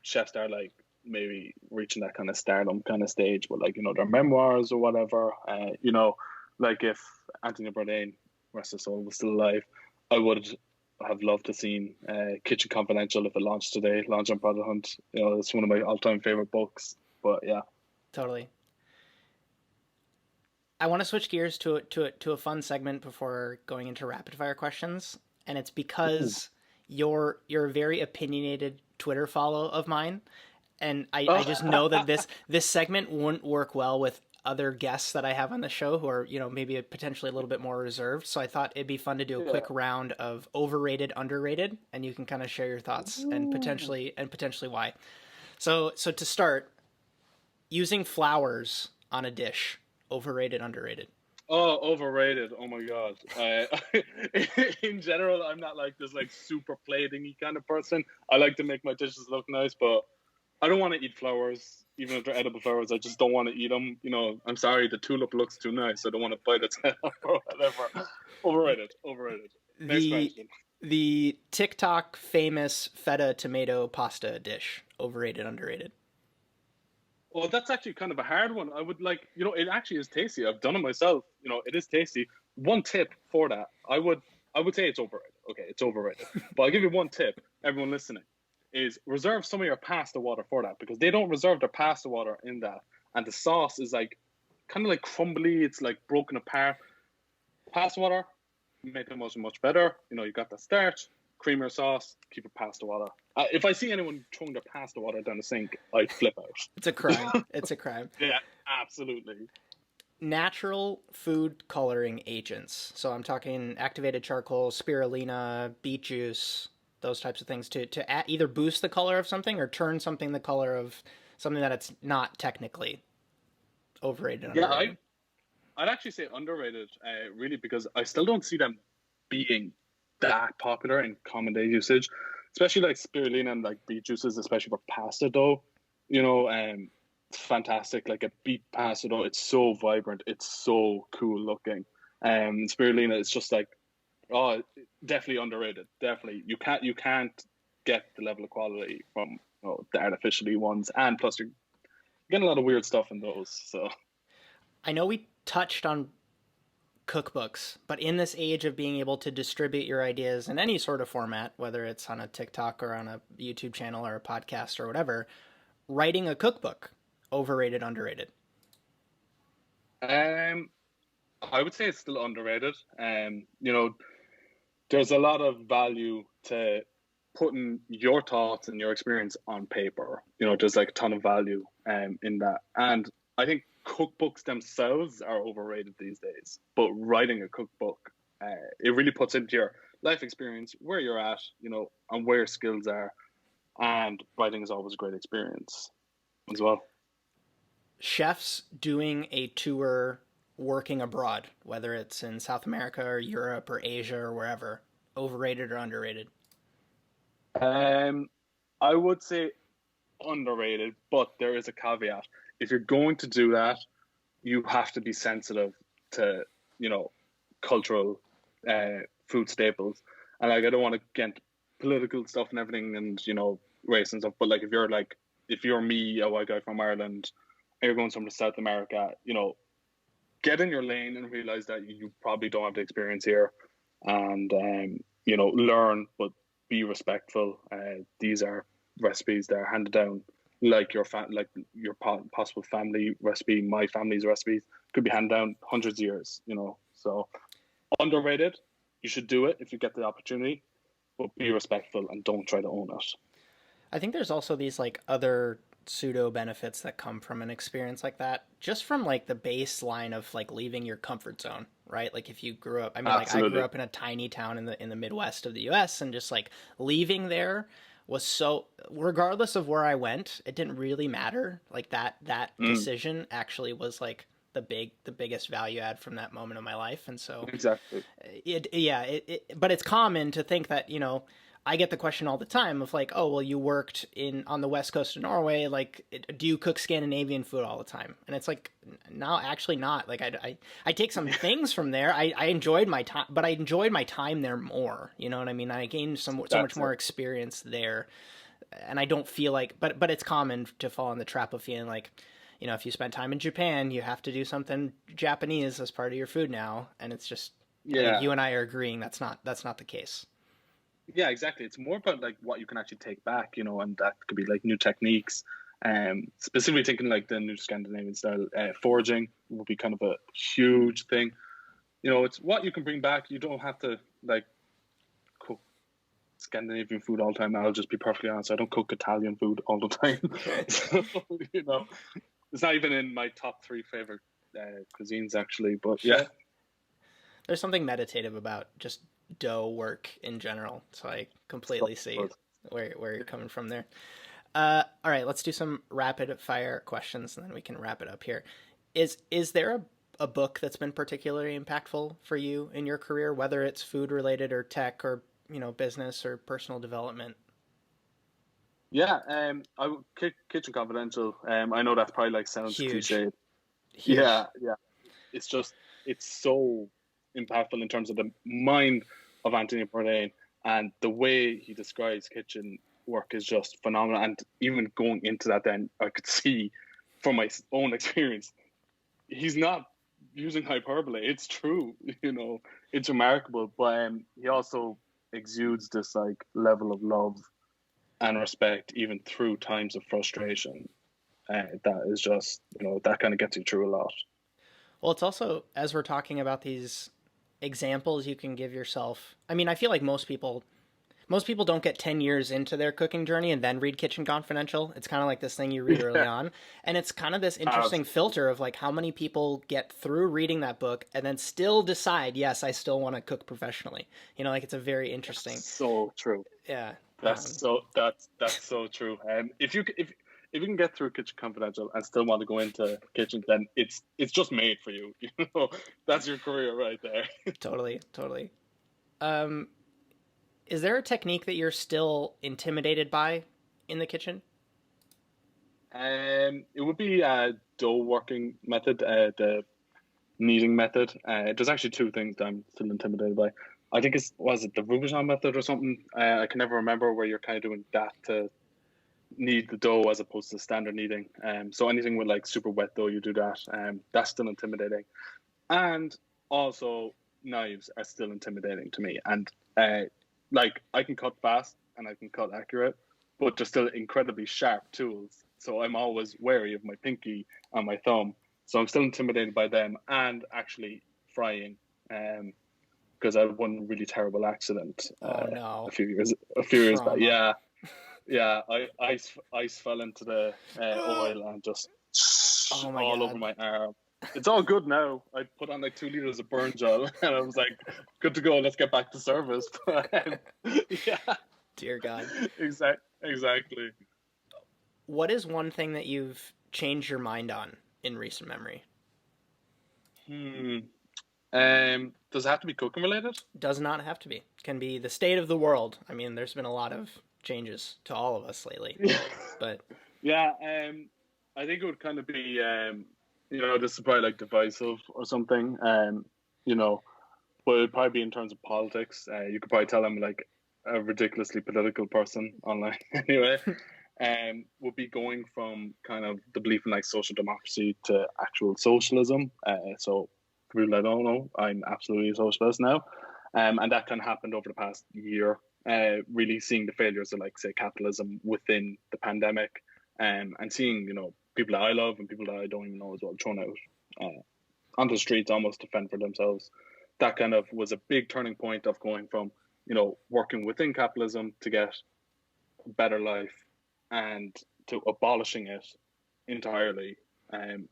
chefs that are maybe reaching that kind of stardom kind of stage, but their memoirs or whatever, if Anthony Bourdain, rest his soul, was still alive, I would have loved to seen Kitchen Confidential if it launched today, launch on Product Hunt. It's one of my all-time favorite books. But yeah, Totally. I want to switch gears to a fun segment before going into rapid fire questions, and it's because you're a very opinionated Twitter follow of mine, and I just know that this segment wouldn't work well with other guests that I have on the show who are maybe potentially a little bit more reserved. So I thought it'd be fun to do a quick round of overrated, underrated, and you can kind of share your thoughts and potentially why. So to start, using flowers on a dish. Overrated, underrated? Oh, overrated. Oh my God. In general, I'm not this super plating kind of person. I like to make my dishes look nice, but I don't want to eat flowers, even if they're edible flowers. I just don't want to eat them. I'm sorry, the tulip looks too nice. I don't want to bite its head off or whatever. Overrated. Next question. The TikTok famous feta tomato pasta dish. Overrated, underrated? Well, that's actually kind of a hard one. I would it actually is tasty. I've done it myself. It is tasty. One tip for that, I would say it's overrated. Okay, it's overrated. But I'll give you one tip, everyone listening, is reserve some of your pasta water for that, because they don't reserve their pasta water in that. And the sauce is kind of crumbly. It's broken apart. Pasta water, make it much better. You got the starch, cream your sauce, keep it pasta water. If I see anyone throwing their pasta water down the sink, I flip out. It's a crime. It's a crime. Yeah, absolutely. Natural food coloring agents. So I'm talking activated charcoal, spirulina, beet juice, those types of things to either boost the color of something or turn something the color of something that it's not technically. Overrated, underrated. I'd actually say underrated, really, because I still don't see them being that popular in common day usage, especially spirulina and beet juices, especially for pasta dough. It's fantastic. A beet pasta dough, it's so vibrant, it's so cool looking. Spirulina, it's just definitely underrated. Definitely, you can't get the level of quality from the artificially ones, and plus you're getting a lot of weird stuff in those. So I know we touched on cookbooks, but in this age of being able to distribute your ideas in any sort of format, whether it's on a TikTok or on a YouTube channel or a podcast or whatever, writing a cookbook, overrated, underrated? I would say it's still underrated. There's a lot of value to putting your thoughts and your experience on paper. There's a ton of value in that. And I think cookbooks themselves are overrated these days, but writing a cookbook, it really puts into your life experience where you're at, and where your skills are, and writing is always a great experience as well. Chefs doing a tour working abroad, whether it's in South America or Europe or Asia or wherever, overrated or underrated? I would say underrated, but there is a caveat. If you're going to do that, you have to be sensitive to, cultural food staples. And I don't want to get political stuff and everything and, race and stuff. But if you're me, a white guy from Ireland, and you're going somewhere to South America, get in your lane and realize that you probably don't have the experience here, and learn, but be respectful. These are recipes that are handed down, like your possible family recipe, my family's recipes, could be handed down hundreds of years. So underrated. You should do it if you get the opportunity, but be respectful and don't try to own it. I think there's also these like other pseudo benefits that come from an experience like that, just from like the baseline of like leaving your comfort zone, right? Like if you grew up, I mean, like I grew up in a tiny town in the Midwest of the U.S., and just like leaving there was so, regardless of where I went, it didn't really matter. Like that decision actually was like the biggest value add from that moment of my life. And so exactly, but it's common to think that, I get the question all the time of like, oh, well, you worked on the west coast of Norway. Like, do you cook Scandinavian food all the time? And it's like, no, actually not. Like, I take some things from there. I enjoyed my time, but I enjoyed my time there more. You know what I mean? I gained so much more experience there, and I don't feel like. But it's common to fall in the trap of feeling like, if you spend time in Japan, you have to do something Japanese as part of your food now, and it's just, I think you and I are agreeing that's not the case. Yeah, exactly. It's more about like what you can actually take back, and that could be like new techniques. Specifically thinking like the new Scandinavian style foraging would be kind of a huge thing. It's what you can bring back. You don't have to like cook Scandinavian food all the time. I'll just be perfectly honest. I don't cook Italian food all the time. So, it's not even in my top 3 favorite cuisines actually. But yeah, there's something meditative about just dough work in general, so I completely see where you're coming from there. All right, let's do some rapid fire questions, and then we can wrap it up here. Is there a book that's been particularly impactful for you in your career, whether it's food related or tech or business or personal development? Yeah, Kitchen Confidential. I know that's probably like sounds cliche. Huge. Yeah. It's so impactful in terms of the mind of Anthony Bourdain, and the way he describes kitchen work is just phenomenal. And even going into that, then I could see from my own experience, he's not using hyperbole. It's true, it's remarkable. But he also exudes this like level of love and respect, even through times of frustration. That is just, that kind of gets you through a lot. Well, it's also, as we're talking about these examples you can give yourself. I mean, I feel like most people don't get 10 years into their cooking journey and then read Kitchen Confidential. It's kind of like this thing you read early on. And it's kind of this interesting filter of like how many people get through reading that book and then still decide, yes, I still want to cook professionally. Like it's a very interesting. That's so true. Yeah. That's so true. If you can get through Kitchen Confidential and still want to go into kitchen, then it's just made for you. That's your career right there. Totally. Is there a technique that you're still intimidated by in the kitchen? It would be dough working method, the kneading method. There's actually 2 things that I'm still intimidated by. I think was it the Roubajon method or something? I can never remember, where you're kind of doing that to knead the dough as opposed to standard kneading. So anything with like super wet dough, you do that. That's still intimidating. And also knives are still intimidating to me. And like I can cut fast and I can cut accurate, but they're still incredibly sharp tools. So I'm always wary of my pinky and my thumb. So I'm still intimidated by them, and actually frying. Because I had one really terrible accident a few years back. Yeah, I ice fell into the oil and just all over my arm. It's all good now. I put on like 2 liters of burn gel, and I was like, good to go. Let's get back to service. Yeah. Dear God. Exactly. What is one thing that you've changed your mind on in recent memory? Does it have to be cooking related? Does not have to be. It can be the state of the world. I mean, there's been a lot of changes to all of us lately. But yeah, I think it would kind of be this is probably like divisive or something, but it'd probably be in terms of politics. You could probably tell I'm like a ridiculously political person online anyway. Would be going from kind of the belief in like social democracy to actual socialism. So for people that don't know, I'm absolutely a socialist now. And that kind of happened over the past year. really seeing the failures of, like, say, capitalism within the pandemic, and seeing, people that I love and people that I don't even know as well thrown out onto the streets almost to fend for themselves. That kind of was a big turning point of going from, working within capitalism to get a better life, and to abolishing it entirely,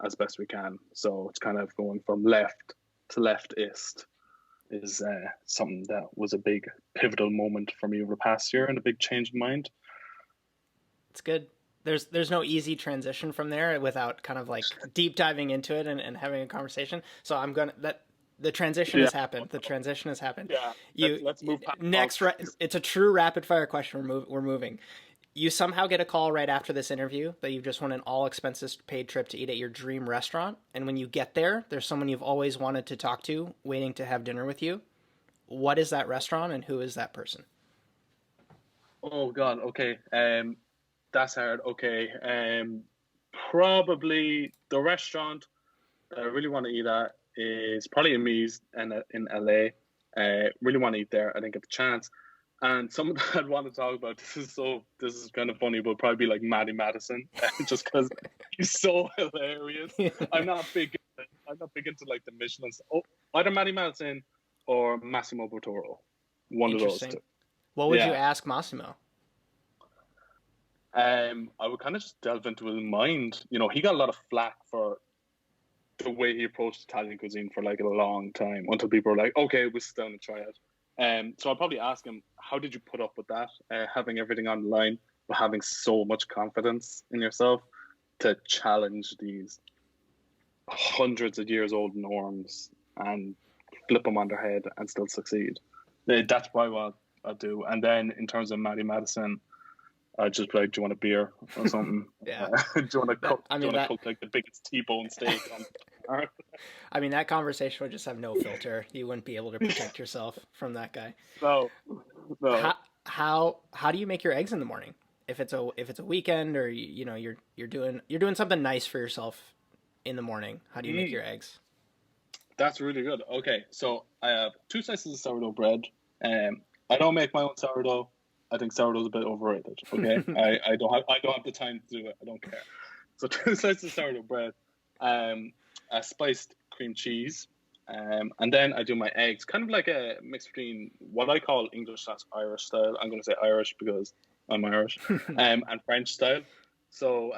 as best we can. So it's kind of going from left to leftist is something that was a big pivotal moment for me over the past year, and a big change of mind. It's good. There's no easy transition from there without kind of like deep diving into it and having a conversation. So the transition has happened. The transition has happened. Yeah, let's move past next. It's a true rapid fire question. We're moving. You somehow get a call right after this interview that you've just won an all expenses paid trip to eat at your dream restaurant. And when you get there, there's someone you've always wanted to talk to waiting to have dinner with you. What is that restaurant and who is that person? Oh God. Okay. That's hard. Okay. Probably the restaurant that I really want to eat at is probably Amise in LA. Really want to eat there. I didn't get the chance. And someone that I'd want to talk about, this is kind of funny, but probably be like Matty Madison, just because he's so hilarious. I'm not big into like the Michelin. Oh, either Matty Madison or Massimo Bottura. One of those two. What would you ask Massimo? I would kind of just delve into his mind. He got a lot of flack for the way he approached Italian cuisine for like a long time, until people were like, okay, we'll sit down and try it. So I'll probably ask him, how did you put up with that? Having everything on the line, but having so much confidence in yourself to challenge these hundreds of years old norms and flip them on their head and still succeed. That's probably what I'll do. And then in terms of Matty Madison, I'd just be like, do you want a beer or something? Yeah. Do you want to cook? Cook like the biggest T-bone steak on earth? I mean, that conversation would just have no filter. You wouldn't be able to protect yourself from that guy. No. How do you make your eggs in the morning? If it's a weekend, or you're doing something nice for yourself in the morning, how do you make your eggs? That's really good. Okay, so I have 2 slices of sourdough bread. I don't make my own sourdough. I think sourdough's a bit overrated. Okay, I don't have the time to do it. I don't care. So 2 slices of sourdough bread, a spiced cream cheese, and then I do my eggs, kind of like a mix between what I call English/Irish style. I'm going to say Irish because I'm Irish, and French style. So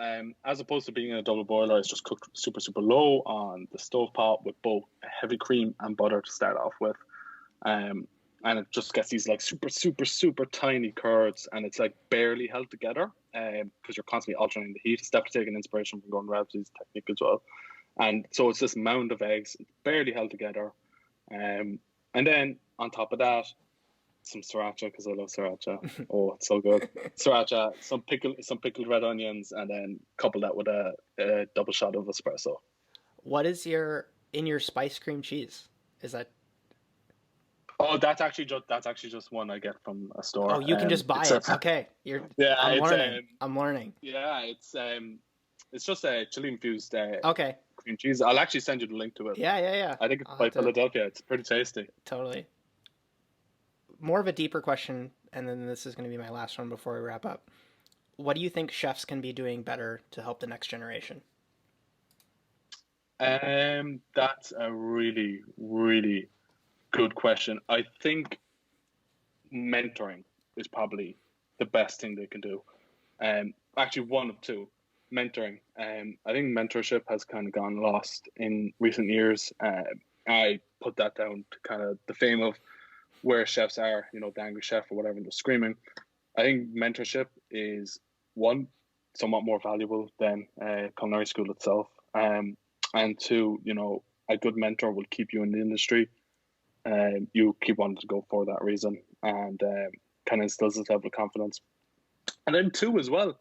as opposed to being in a double boiler, it's just cooked super, super low on the stovetop with both heavy cream and butter to start off with. And it just gets these like super, super, super tiny curds, and it's like barely held together because you're constantly alternating the heat. It's definitely taking inspiration from Gordon Ramsay's technique as well. And so it's this mound of eggs, barely held together. And then on top of that, some sriracha, because I love sriracha. Oh, it's so good. Sriracha, some pickled red onions, and then couple that with a double shot of espresso. What is in your spice cream cheese? Is that? Oh, that's actually just one I get from a store. Oh, you can just buy it. Okay, I'm learning. Yeah, it's just a chili infused okay cream cheese. I'll actually send you the link to it. Yeah. I think it's by Philadelphia. It's pretty tasty. Totally. More of a deeper question, and then this is going to be my last one before we wrap up. What do you think chefs can be doing better to help the next generation? That's a really, really good question. I think mentoring is probably the best thing they can do. Actually, one of two. Mentoring. I think mentorship has kind of gone lost in recent years. I put that down to kind of the fame of where chefs are, the angry chef or whatever, they're screaming. I think mentorship is, one, somewhat more valuable than culinary school itself. And two, a good mentor will keep you in the industry. You keep wanting to go for that reason, and kind of instills this level of confidence. And then two as well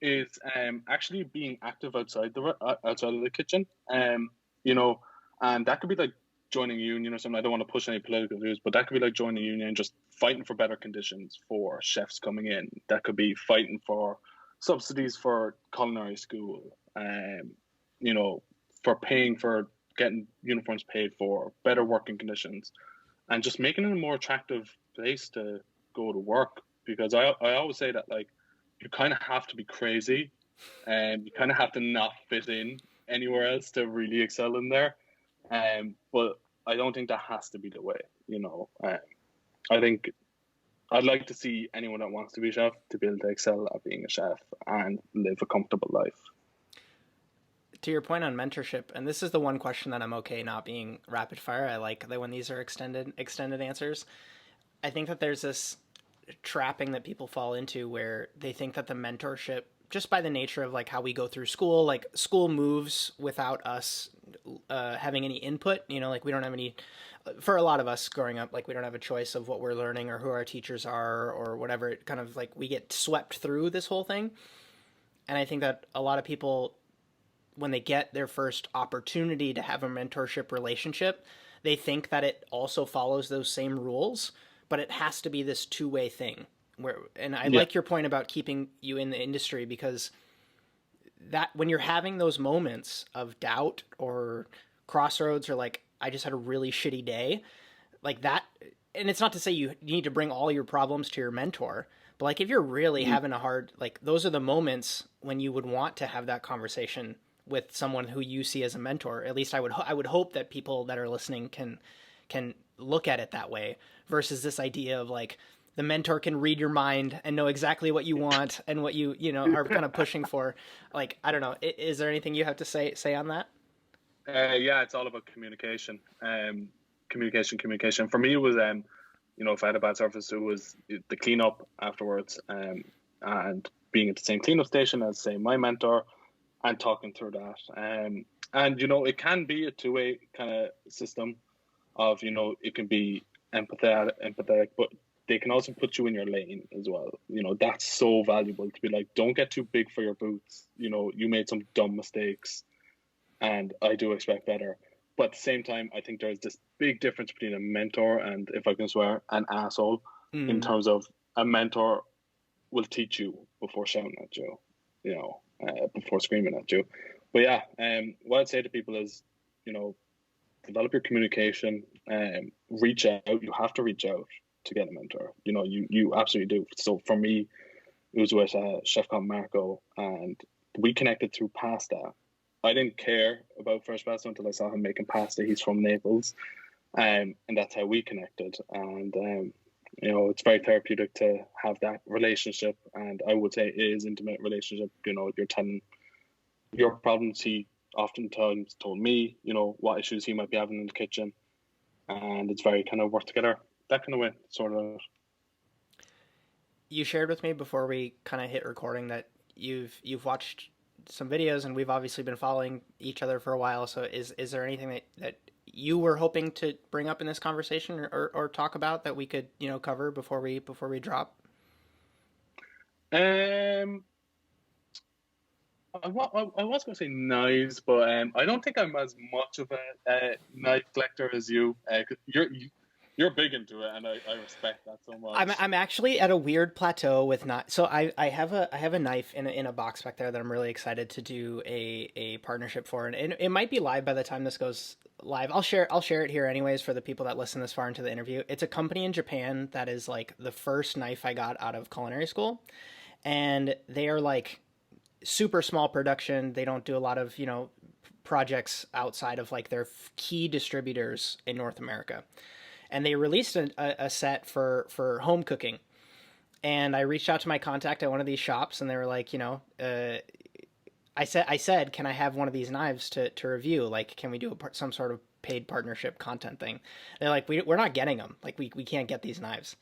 is actually being active outside of the kitchen. And that could be like joining a union or something. I don't want to push any political views, but that could be like joining a union, just fighting for better conditions for chefs coming in. That could be fighting for subsidies for culinary school, for paying for getting uniforms paid for, better working conditions, and just making it a more attractive place to go to work, because I always say that, like, you kind of have to be crazy, and you kind of have to not fit in anywhere else to really excel in there. But I don't think that has to be the way, you know. I think I'd like to see anyone that wants to be a chef to be able to excel at being a chef and live a comfortable life. To your point on mentorship, and this is the one question that I'm okay not being rapid fire. I like that when these are extended answers. I think that there's this trapping that people fall into where they think that the mentorship, just by the nature of like how we go through school, like school moves without us having any input, you know, like we don't have any, for a lot of us growing up, like we don't have a choice of what we're learning or who our teachers are or whatever. It kind of like we get swept through this whole thing. And I think that a lot of people, when they get their first opportunity to have a mentorship relationship, they think that it also follows those same rules, but it has to be this two-way thing. And I like your point about keeping you in the industry, because that when you're having those moments of doubt or crossroads, or like, I just had a really shitty day, like that. And it's not to say you need to bring all your problems to your mentor, but like if you're really having a hard, like those are the moments when you would want to have that conversation with someone who you see as a mentor. At least I would hope that people that are listening can look at it that way, versus this idea of like the mentor can read your mind and know exactly what you want and what you know are kind of pushing for. Like, I don't know. Is there anything you have to say on that? Yeah, it's all about communication. Communication. For me, it was you know, if I had a bad surface, it was the cleanup afterwards, and being at the same cleanup station as, say, my mentor, and talking through that. And, you know, it can be a two-way kind of system of, you know, it can be empathetic, but they can also put you in your lane as well. You know, that's so valuable to be like, don't get too big for your boots. You know, you made some dumb mistakes and I do expect better. But at the same time, I think there's this big difference between a mentor and, if I can swear, an asshole, in terms of a mentor will teach you before shouting at you, you know, before screaming at you. But yeah, what I'd say to people is, you know, develop your communication, reach out. You have to reach out to get a mentor. You know, you absolutely do. So for me, it was with Chef called Marco, and we connected through pasta. I didn't care about Fresh Pasta until I saw him making pasta. He's from Naples, and that's how we connected. And you know, it's very therapeutic to have that relationship, and I would say it is intimate relationship. You know, you're telling your problems. He oftentimes told me, you know, what issues he might be having in the kitchen, and it's very kind of work together, that kind of way, sort of. You shared with me before we kind of hit recording that you've watched some videos, and we've obviously been following each other for a while. So is there anything that you were hoping to bring up in this conversation or talk about that we could, you know, cover before we drop? I was going to say knives, but I don't think I'm as much of a knife collector as you. 'Cause you're big into it, and I respect that so much. I'm actually at a weird plateau with not. So I have a knife in a box back there that I'm really excited to do a partnership for, and it might be live by the time this goes live. I'll share it here anyways for the people that listen this far into the interview. It's a company in Japan that is like the first knife I got out of culinary school, and they are like super small production. They don't do a lot of, you know, projects outside of like their key distributors in North America. And they released a set for home cooking. And I reached out to my contact at one of these shops, and they were like, you know, I said, can I have one of these knives to review? Like, can we do some sort of paid partnership content thing? They're like, we're not getting them. Like, we can't get these knives.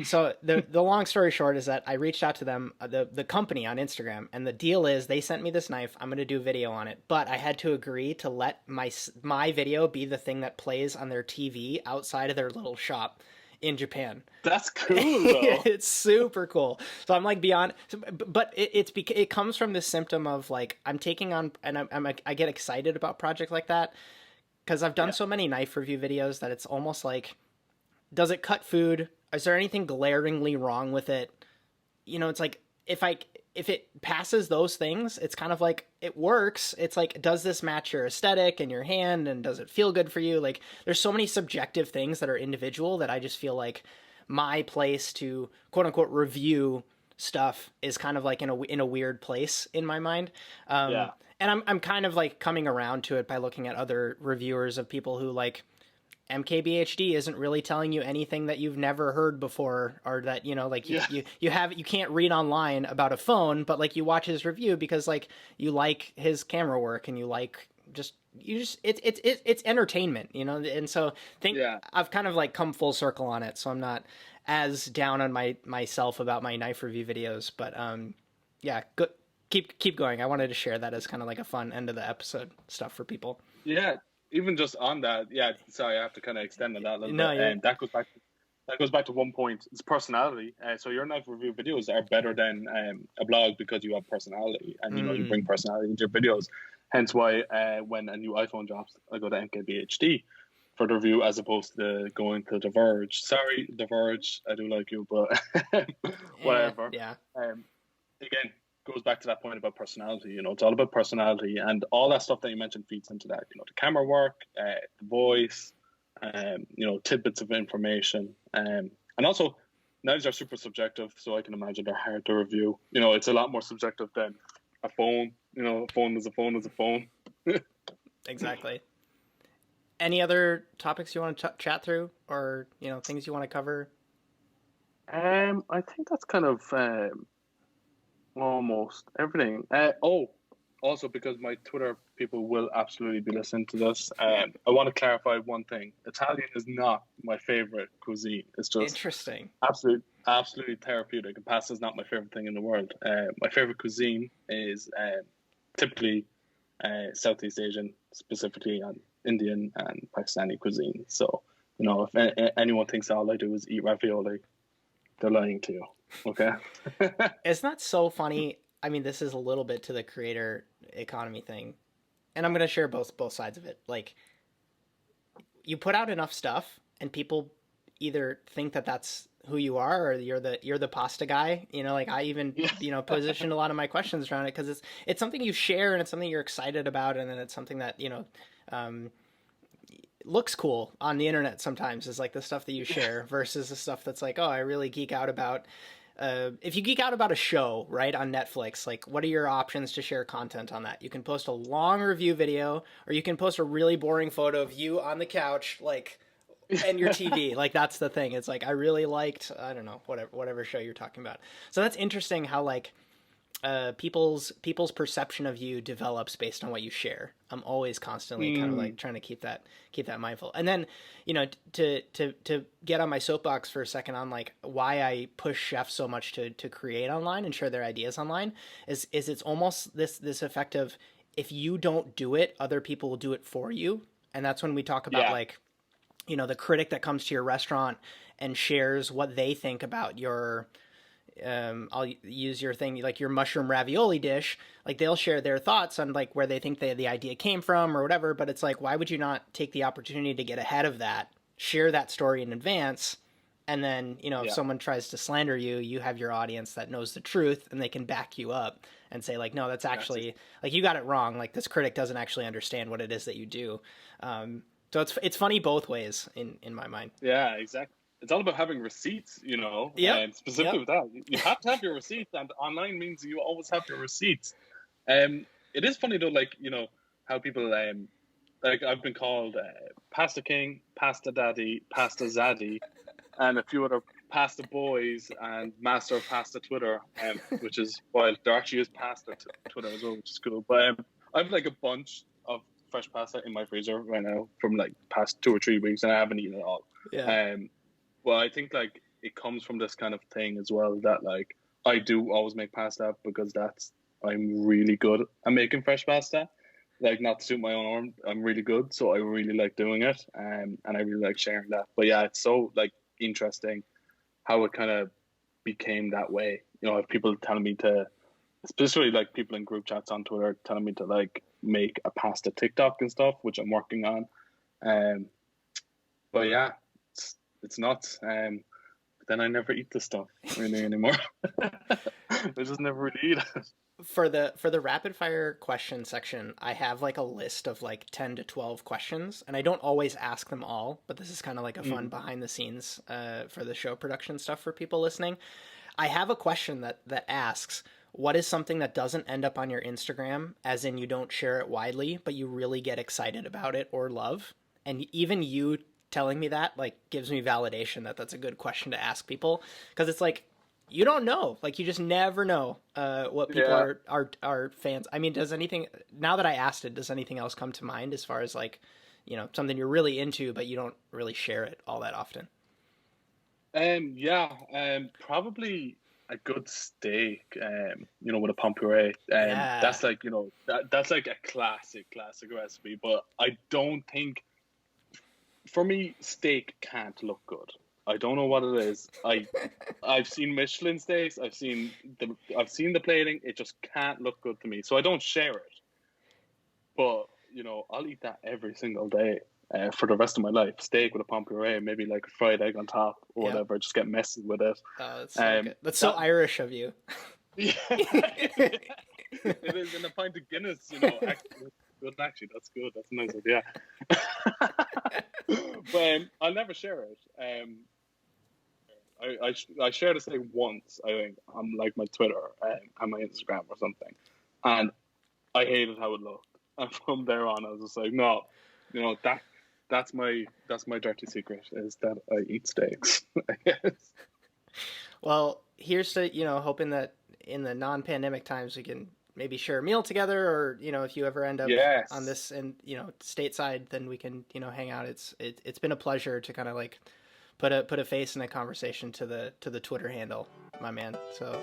So the long story short is that I reached out to them, the company, on Instagram, and the deal is they sent me this knife. I'm going to do video on it, but I had to agree to let my video be the thing that plays on their TV outside of their little shop in Japan. That's cool, though. It's super cool. So I'm like beyond, but it comes from this symptom of like I'm taking on, and I get excited about projects like that because I've done so many knife review videos that it's almost like, does it cut food? Is there anything glaringly wrong with it? You know, it's like if it passes those things, it's kind of like it works. It's like, does this match your aesthetic and your hand, and does it feel good for you? Like, there's so many subjective things that are individual that I just feel like my place to quote unquote review stuff is kind of like in a weird place in my mind. Yeah. And I'm kind of like coming around to it by looking at other reviewers of people who like MKBHD isn't really telling you anything that you've never heard before, or that, you know, like you can't read online about a phone, but like you watch his review because like you like his camera work and you like it's entertainment, you know. And so I've kind of like come full circle on it, so I'm not as down on myself about my knife review videos, but yeah, good. Keep going. I wanted to share that as kind of like a fun end of the episode stuff for people. Yeah, even just on that, sorry, I have to kind of extend on that a little bit. Yeah. And that goes back to one point. It's personality. So your knife review videos are better than a blog because you have personality, and you know, you bring personality into your videos. Hence why when a new iPhone drops, I go to MKBHD for the review as opposed to going to The Verge. Sorry, The Verge, I do like you, but whatever. Yeah. Again, goes back to that point about personality. You know, it's all about personality, and all that stuff that you mentioned feeds into that. You know, the camera work, the voice, you know, tidbits of information, and also knives are super subjective, so I can imagine they're hard to review. You know, it's a lot more subjective than a phone. You know, a phone is a phone is a phone. Exactly. Any other topics you want to chat through, or, you know, things you want to cover? I think that's kind of almost everything. Also because my Twitter people will absolutely be listening to this, I want to clarify one thing. Italian is not my favorite cuisine. It's just interesting. Absolutely therapeutic. And pasta is not my favorite thing in the world. My favorite cuisine is typically Southeast Asian, specifically on Indian and Pakistani cuisine. So, you know, if anyone thinks all I do is eat ravioli, they're lying to you. Okay. It's not so funny. I mean, this is a little bit to the creator economy thing, and I'm going to share both sides of it. Like, you put out enough stuff and people either think that that's who you are, or you're the pasta guy, you know. Like, I even you know, positioned a lot of my questions around it because it's something you share and it's something you're excited about, and then it's something that, you know, looks cool on the internet sometimes, is like the stuff that you share versus the stuff that's like, oh, I really geek out about. If you geek out about a show, right, on Netflix, like, what are your options to share content on that? You can post a long review video, or you can post a really boring photo of you on the couch, like, and your TV. Like, that's the thing. It's like, I really liked, I don't know, whatever show you're talking about. So that's interesting how, like, people's perception of you develops based on what you share. I'm always constantly kind of like trying to keep that mindful. And then, you know, to get on my soapbox for a second on like why I push chefs so much to create online and share their ideas online is it's almost this effect of, if you don't do it, other people will do it for you. And that's when we talk about like, you know, the critic that comes to your restaurant and shares what they think about your I'll use your thing, like your mushroom ravioli dish. Like, they'll share their thoughts on like where they think the idea came from or whatever. But it's like, why would you not take the opportunity to get ahead of that, share that story in advance, and then, you know, if someone tries to slander you, you have your audience that knows the truth and they can back you up and say like, no, that's actually like, you got it wrong. Like, this critic doesn't actually understand what it is that you do. So it's funny both ways in my mind. Yeah, exactly. It's all about having receipts, you know. And specifically with that, you have to have your receipts, and online means you always have your receipts. It is funny though, like, you know, how people like, I've been called Pasta King, Pasta Daddy, Pasta Zaddy, and a few other Pasta Boys and Master of Pasta Twitter, which is wild. There actually is Pasta Twitter as well, which is cool. But I have like a bunch of fresh pasta in my freezer right now from like past 2 or 3 weeks, and I haven't eaten it all. Well, I think like it comes from this kind of thing as well, that like I do always make pasta because I'm really good at making fresh pasta. Like, not to toot my own arm, I'm really good, so I really like doing it, and I really like sharing that. But yeah, it's so like interesting how it kind of became that way. You know, if people telling me to, especially like people in group chats on Twitter telling me to like make a pasta TikTok and stuff, which I'm working on. But yeah, it's nuts. But then I never eat the stuff really anymore. I just never really eat it. For the rapid fire question section, I have like a list of like 10 to 12 questions, and I don't always ask them all, but this is kind of like a fun behind the scenes for the show production stuff for people listening. I have a question that asks, what is something that doesn't end up on your Instagram, as in you don't share it widely, but you really get excited about it or love? And even you telling me that like gives me validation that that's a good question to ask people, because it's like, you don't know, like you just never know what people are fans. I mean, does anything, now that I asked it, does anything else come to mind as far as like, you know, something you're really into but you don't really share it all that often? Probably a good steak, you know, with a pommes puree. That's like, you know, that's like a classic recipe. But I don't think, for me, steak can't look good. I don't know what it is. I've seen Michelin steaks. I've seen the plating. It just can't look good to me. So I don't share it. But you know, I'll eat that every single day for the rest of my life. Steak with a pommes puree, maybe like a fried egg on top or whatever. Just get messy with it. Oh, that's so good. That's so Irish of you. Yeah, it is. In a pint of Guinness, you know. Actually, that's good. That's a nice idea. But I'll never share it. I shared a steak once, I think, on like my Twitter and my Instagram or something, and I hated how it looked. And from there on, I was just like, no, you know, that's my dirty secret, is that I eat steaks. I guess. Well, here's to, you know, hoping that in the non-pandemic times we can maybe share a meal together, or, you know, if you ever end up on this and, you know, stateside, then we can, you know, hang out. It's been a pleasure to kind of like put a face in a conversation to the Twitter handle, my man. So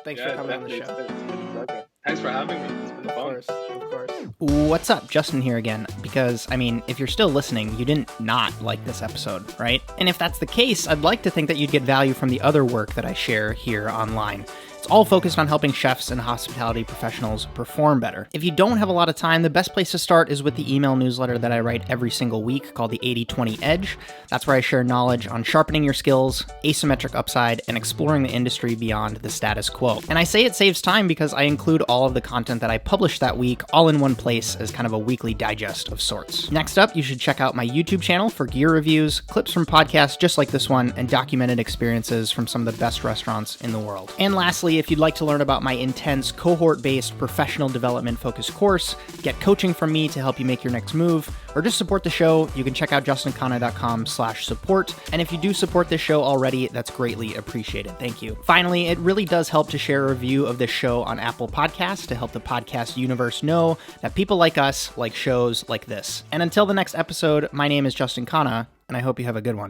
thanks for coming on the show. It's been a pleasure. Thanks for having me. It's been fun. Of course. What's up? Justin here again. Because, I mean, if you're still listening, you didn't not like this episode, right? And if that's the case, I'd like to think that you'd get value from the other work that I share here online. It's all focused on helping chefs and hospitality professionals perform better. If you don't have a lot of time, the best place to start is with the email newsletter that I write every single week called the 80/20 Edge. That's where I share knowledge on sharpening your skills, asymmetric upside, and exploring the industry beyond the status quo. And I say it saves time because I include all of the content that I publish that week all in one place as kind of a weekly digest of sorts. Next up, you should check out my YouTube channel for gear reviews, clips from podcasts just like this one, and documented experiences from some of the best restaurants in the world. And lastly, if you'd like to learn about my intense cohort-based professional development-focused course, get coaching from me to help you make your next move, or just support the show, you can check out justinkhanna.com/support. And if you do support this show already, that's greatly appreciated. Thank you. Finally, it really does help to share a review of this show on Apple Podcasts to help the podcast universe know that people like us like shows like this. And until the next episode, my name is Justin Khanna, and I hope you have a good one.